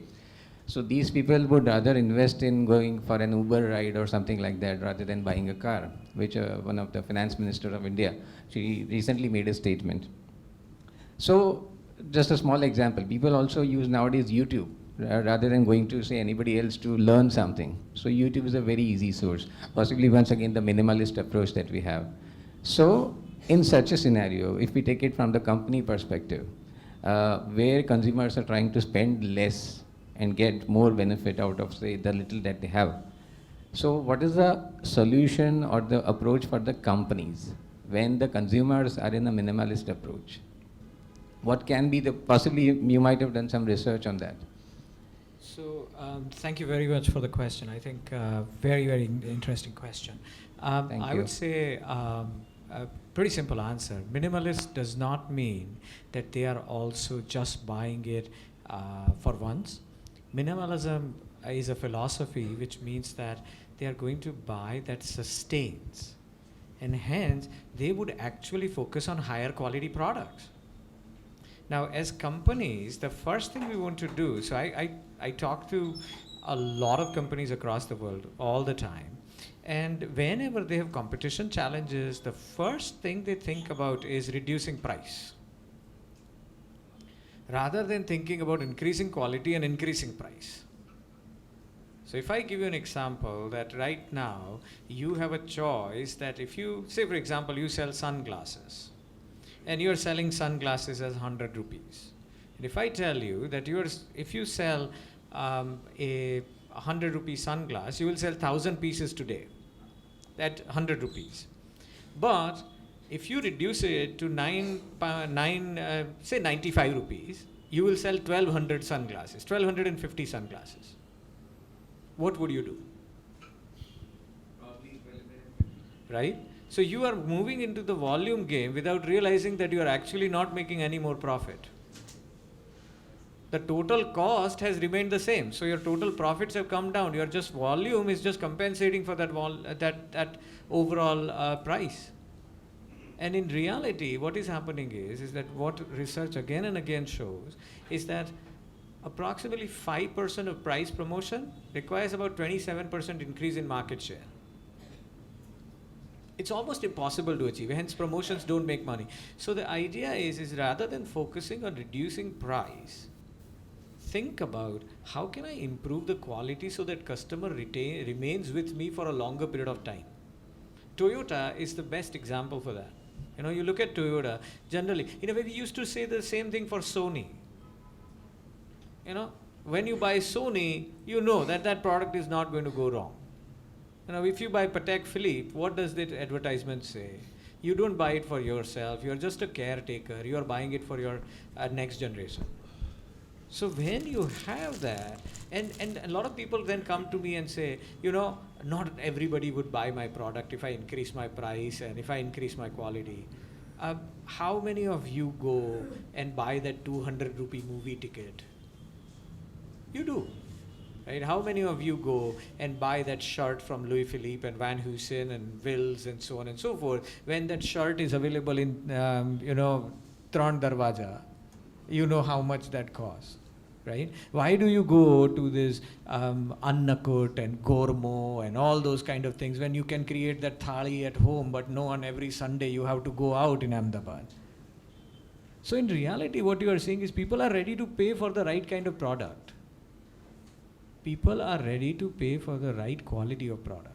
So these people would rather invest in going for an Uber ride or something like that rather than buying a car, which one of the finance minister of India, she recently made a statement. So just a small example, people also use nowadays YouTube rather than going to, say, anybody else to learn something. So YouTube is a very easy source, possibly once again the minimalist approach that we have. So in such a scenario, if we take it from the company perspective, where consumers are trying to spend less and get more benefit out of, say, the little that they have. So what is the solution or the approach for the companies when the consumers are in a minimalist approach? What can be the, possibly you might have done some research on that. So thank you very much for the question. I think very, very interesting question. Thank I you. would say a pretty simple answer. Minimalist does not mean that they are also just buying it for once. Minimalism is a philosophy which means that they are going to buy that sustains, and hence they would actually focus on higher quality products. Now, as companies, the first thing we want to do, so I talk to a lot of companies across the world all the time, and whenever they have competition challenges, the first thing they think about is reducing price, rather than thinking about increasing quality and increasing price. So if I give you an example that right now you have a choice that if you, say for example, you sell sunglasses and you're selling sunglasses as 100 rupees. And if I tell you that if you sell a 100 rupee sunglass, you will sell 1,000 pieces today at 100 rupees. But if you reduce it to say 95 rupees, you will sell 1,200 sunglasses, 1,250 sunglasses. What would you do? Probably 1250. Right? So you are moving into the volume game without realizing that you are actually not making any more profit. The total cost has remained the same. So your total profits have come down. Your just volume is just compensating for that overall price. And in reality, what is happening is that what research again and again shows is that approximately 5% of price promotion requires about 27% increase in market share. It's almost impossible to achieve, hence promotions don't make money. So the idea is rather than focusing on reducing price, think about how can I improve the quality so that customer remains with me for a longer period of time. Toyota is the best example for that. You look at Toyota, generally, in a way we used to say the same thing for Sony. When you buy Sony, you know that that product is not going to go wrong. If you buy Patek Philippe, what does the advertisement say? You don't buy it for yourself. You're just a caretaker. You are buying it for your next generation. So when you have that, and a lot of people then come to me and say, you know, not everybody would buy my product if I increase my price and if I increase my quality. How many of you go and buy that 200 rupee movie ticket? You do, right? How many of you go and buy that shirt from Louis Philippe and Van Heusen and Wills and so on and so forth when that shirt is available in, Tron Darwaja? You know how much that costs, right? Why do you go to this Annakut and Gormo and all those kind of things when you can create that thali at home, but no, on every Sunday you have to go out in Ahmedabad? So in reality, what you are seeing is people are ready to pay for the right kind of product. People are ready to pay for the right quality of product.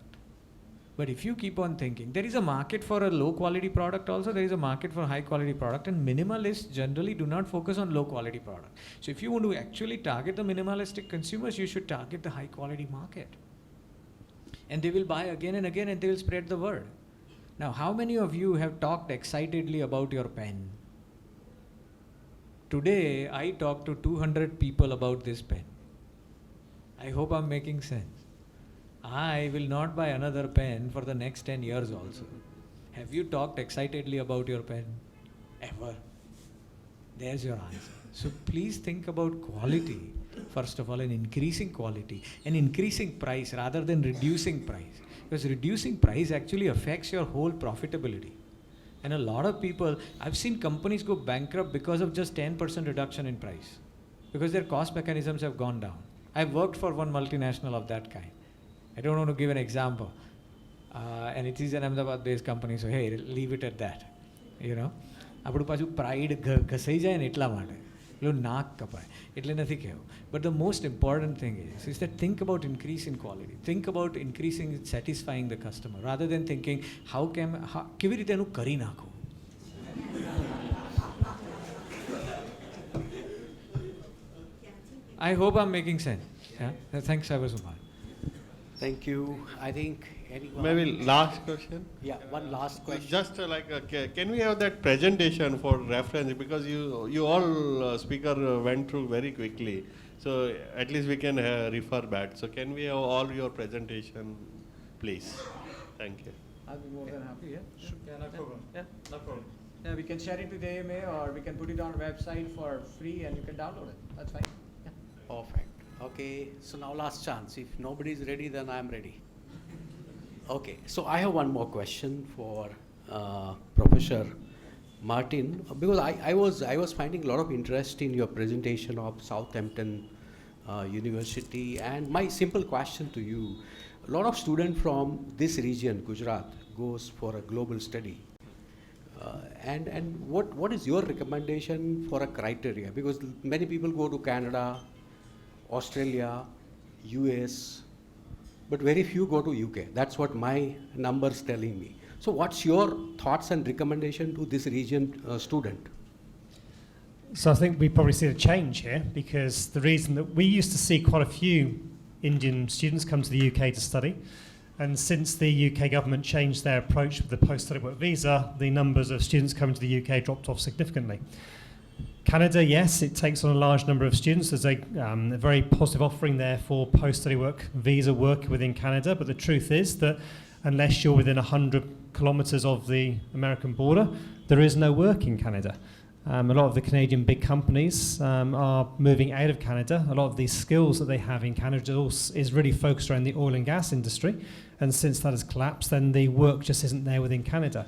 But if you keep on thinking, there is a market for a low quality product also, there is a market for high quality product, and minimalists generally do not focus on low quality product. So if you want to actually target the minimalistic consumers, you should target the high quality market. And they will buy again and again and they will spread the word. Now, how many of you have talked excitedly about your pen? Today, I talked to 200 people about this pen. I hope I'm making sense. I will not buy another pen for the next 10 years also. Have you talked excitedly about your pen? Ever? There's your answer. So please think about quality, first of all, and increasing quality and increasing price rather than reducing price. Because reducing price actually affects your whole profitability. And a lot of people, I've seen companies go bankrupt because of just 10% reduction in price. Because their cost mechanisms have gone down. I've worked for one multinational of that kind. I don't want to give an example. And it is an Ahmedabad-based company, so hey, leave it at that. You know? આપણું પાછું pride ઘસાઈ જાય ને એટલા માટે એટલું નાક કપાય એટલે નથી કહેવું. But the most important thing is that think about increasing quality. Think about increasing, satisfying the customer rather than thinking કેવી રીતે એનું કરી નાખું. I hope I'm making sense. Yeah? Thanks, Sumar. Thank you. I think anyone? Maybe last question. Yeah, one last question. Just can we have that presentation for reference, because you all speaker went through very quickly, so at least we can refer back. So can we have all your presentation, please? Thank you. I'll be more than happy. Yeah, Sure. Yeah, no problem. Yeah, No problem. yeah. We can share it with the AMA, or we can put it on our website for free, and you can download it. That's fine. Yeah. Perfect. Okay, so now last chance. If nobody is ready, then I am ready. Okay, so I have one more question for Professor Martin, because I was finding a lot of interest in your presentation of Southampton University, and my simple question to you: a lot of students from this region, Gujarat, goes for a global study. And what is your recommendation for a criteria? Because many people go to Canada, Australia, US, but very few go to UK. That's what my numbers telling me. So what's your thoughts and recommendation to this region student? So I think we probably see a change here, because the reason that we used to see quite a few Indian students come to the UK to study, and since the UK government changed their approach with the post-study work visa, the numbers of students coming to the UK dropped off significantly. Canada, yes, it takes on a large number of students. There's a very positive offering there for post-study work visa work within Canada, but the truth is that unless you're within 100 kilometres of the American border, there is no work in Canada. A lot of the Canadian big companies are moving out of Canada. A lot of these skills that they have in Canada is really focused around the oil and gas industry, and since that has collapsed, then the work just isn't there within Canada.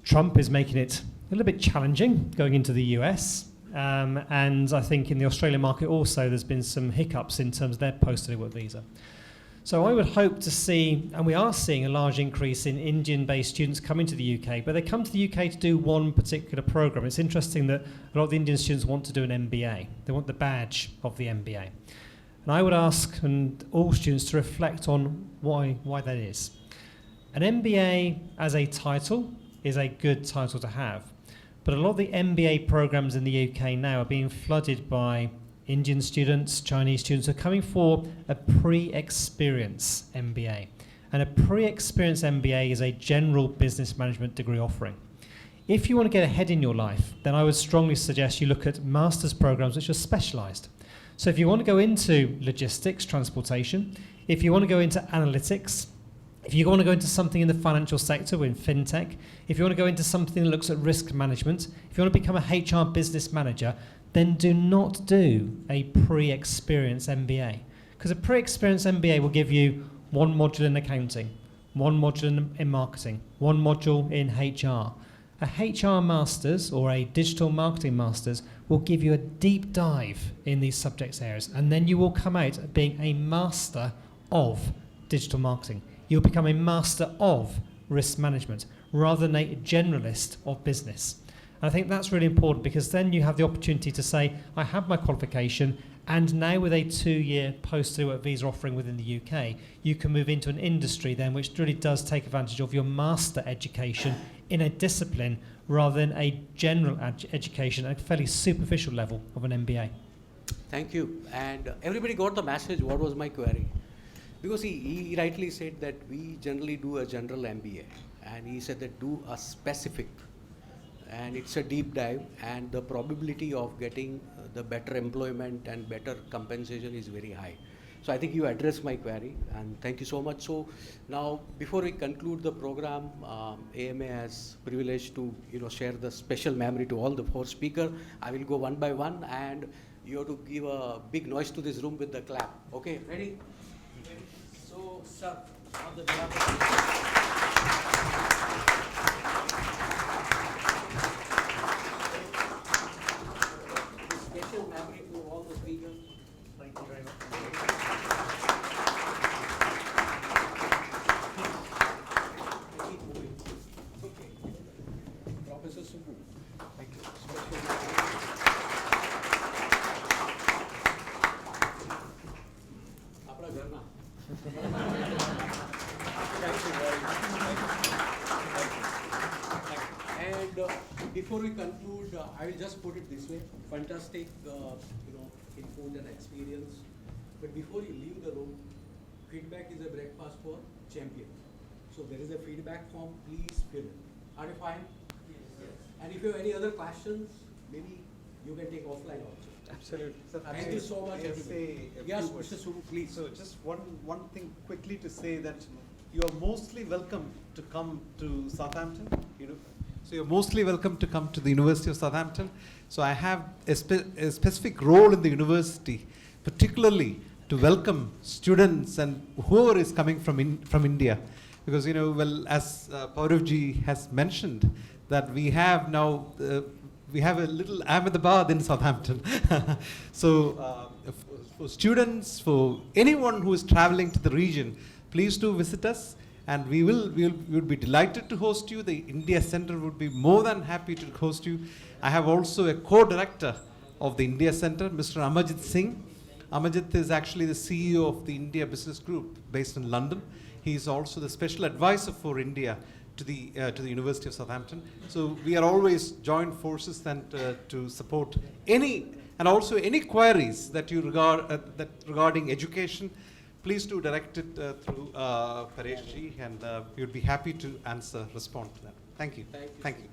Trump is making it a little bit challenging going into the US, and I think in the Australian market also there's been some hiccups in terms of their post-study work visa. So I would hope to see, and we are seeing a large increase in Indian-based students coming to the UK, but they come to the UK to do one particular program. It's interesting that a lot of the Indian students want to do an MBA. They want the badge of the MBA. And I would ask all students to reflect on why that is. An MBA as a title is a good title to have. But a lot of the MBA programs in the UK now are being flooded by Indian students, Chinese students who are coming for a pre-experience MBA. And a pre-experienced MBA is a general business management degree offering. If you want to get ahead in your life, then I would strongly suggest you look at master's programs which are specialised. So if you want to go into logistics, transportation, if you want to go into analytics, if you want to go into something in the financial sector, in fintech, if you want to go into something that looks at risk management, if you want to become a HR business manager, then do not do a pre-experienced MBA. Because a pre-experienced MBA will give you one module in accounting, one module in marketing, one module in HR. A HR Masters or a Digital Marketing Masters will give you a deep dive in these subject areas, and then you will come out being a master of digital marketing. You'll become a master of risk management rather than a generalist of business. And I think that's really important, because then you have the opportunity to say, I have my qualification, and now with a 2-year postgraduate visa offering within the UK, you can move into an industry then which really does take advantage of your master education in a discipline rather than a general education at a fairly superficial level of an MBA. Thank you. And everybody got the message. What was my query? Because he rightly said that we generally do a general MBA, and he said that do a specific, and it's a deep dive, and the probability of getting the better employment and better compensation is very high. So I think you addressed my query, and thank you so much. So now, before we conclude the program, AMA has privilege to share the special memory to all the 4 speakers. I will go one by one, and you have to give a big noise to this room with the clap. Okay, ready? So, sir, on the behalf special memory to all the speakers. Thank you very much. Keep moving. Okay. Professor Subbu. Thank you. Apna gharna. And before we conclude, I will just put it this way: fantastic, input and experience. But before you leave the room, feedback is a breakfast for champions. So there is a feedback form. Please fill it. Are you fine? Yes. And if you have any other questions, maybe you can take offline also. Absolutely. Thank you so much. I'll everybody. say a Yes, few words. Mr. Subbu, please. So just one thing quickly to say that you are mostly welcome to come to Southampton. So you're mostly welcome to come to the University of Southampton. So I have a specific role in the university, particularly to welcome students and whoever is coming from India, because as Pauravji has mentioned, that we have now we have a little Ahmedabad in Southampton. So for students, for anyone who is traveling to the region, please do visit us, and we would be delighted to host you. The India Center would be more than happy to host you. I have also a co-director of the India Center, Mr. Amarjit Singh. Amarjit is actually the CEO of the India Business Group based in London. He is also the special advisor for India to the University of Southampton. So we are always joined forces and to support any queries that you regarding education. Please do direct it through Pareshji, and we would be happy to respond to that. Thank you. Thank you.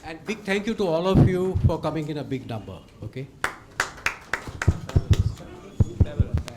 And big thank you to all of you for coming in a big number. Okay.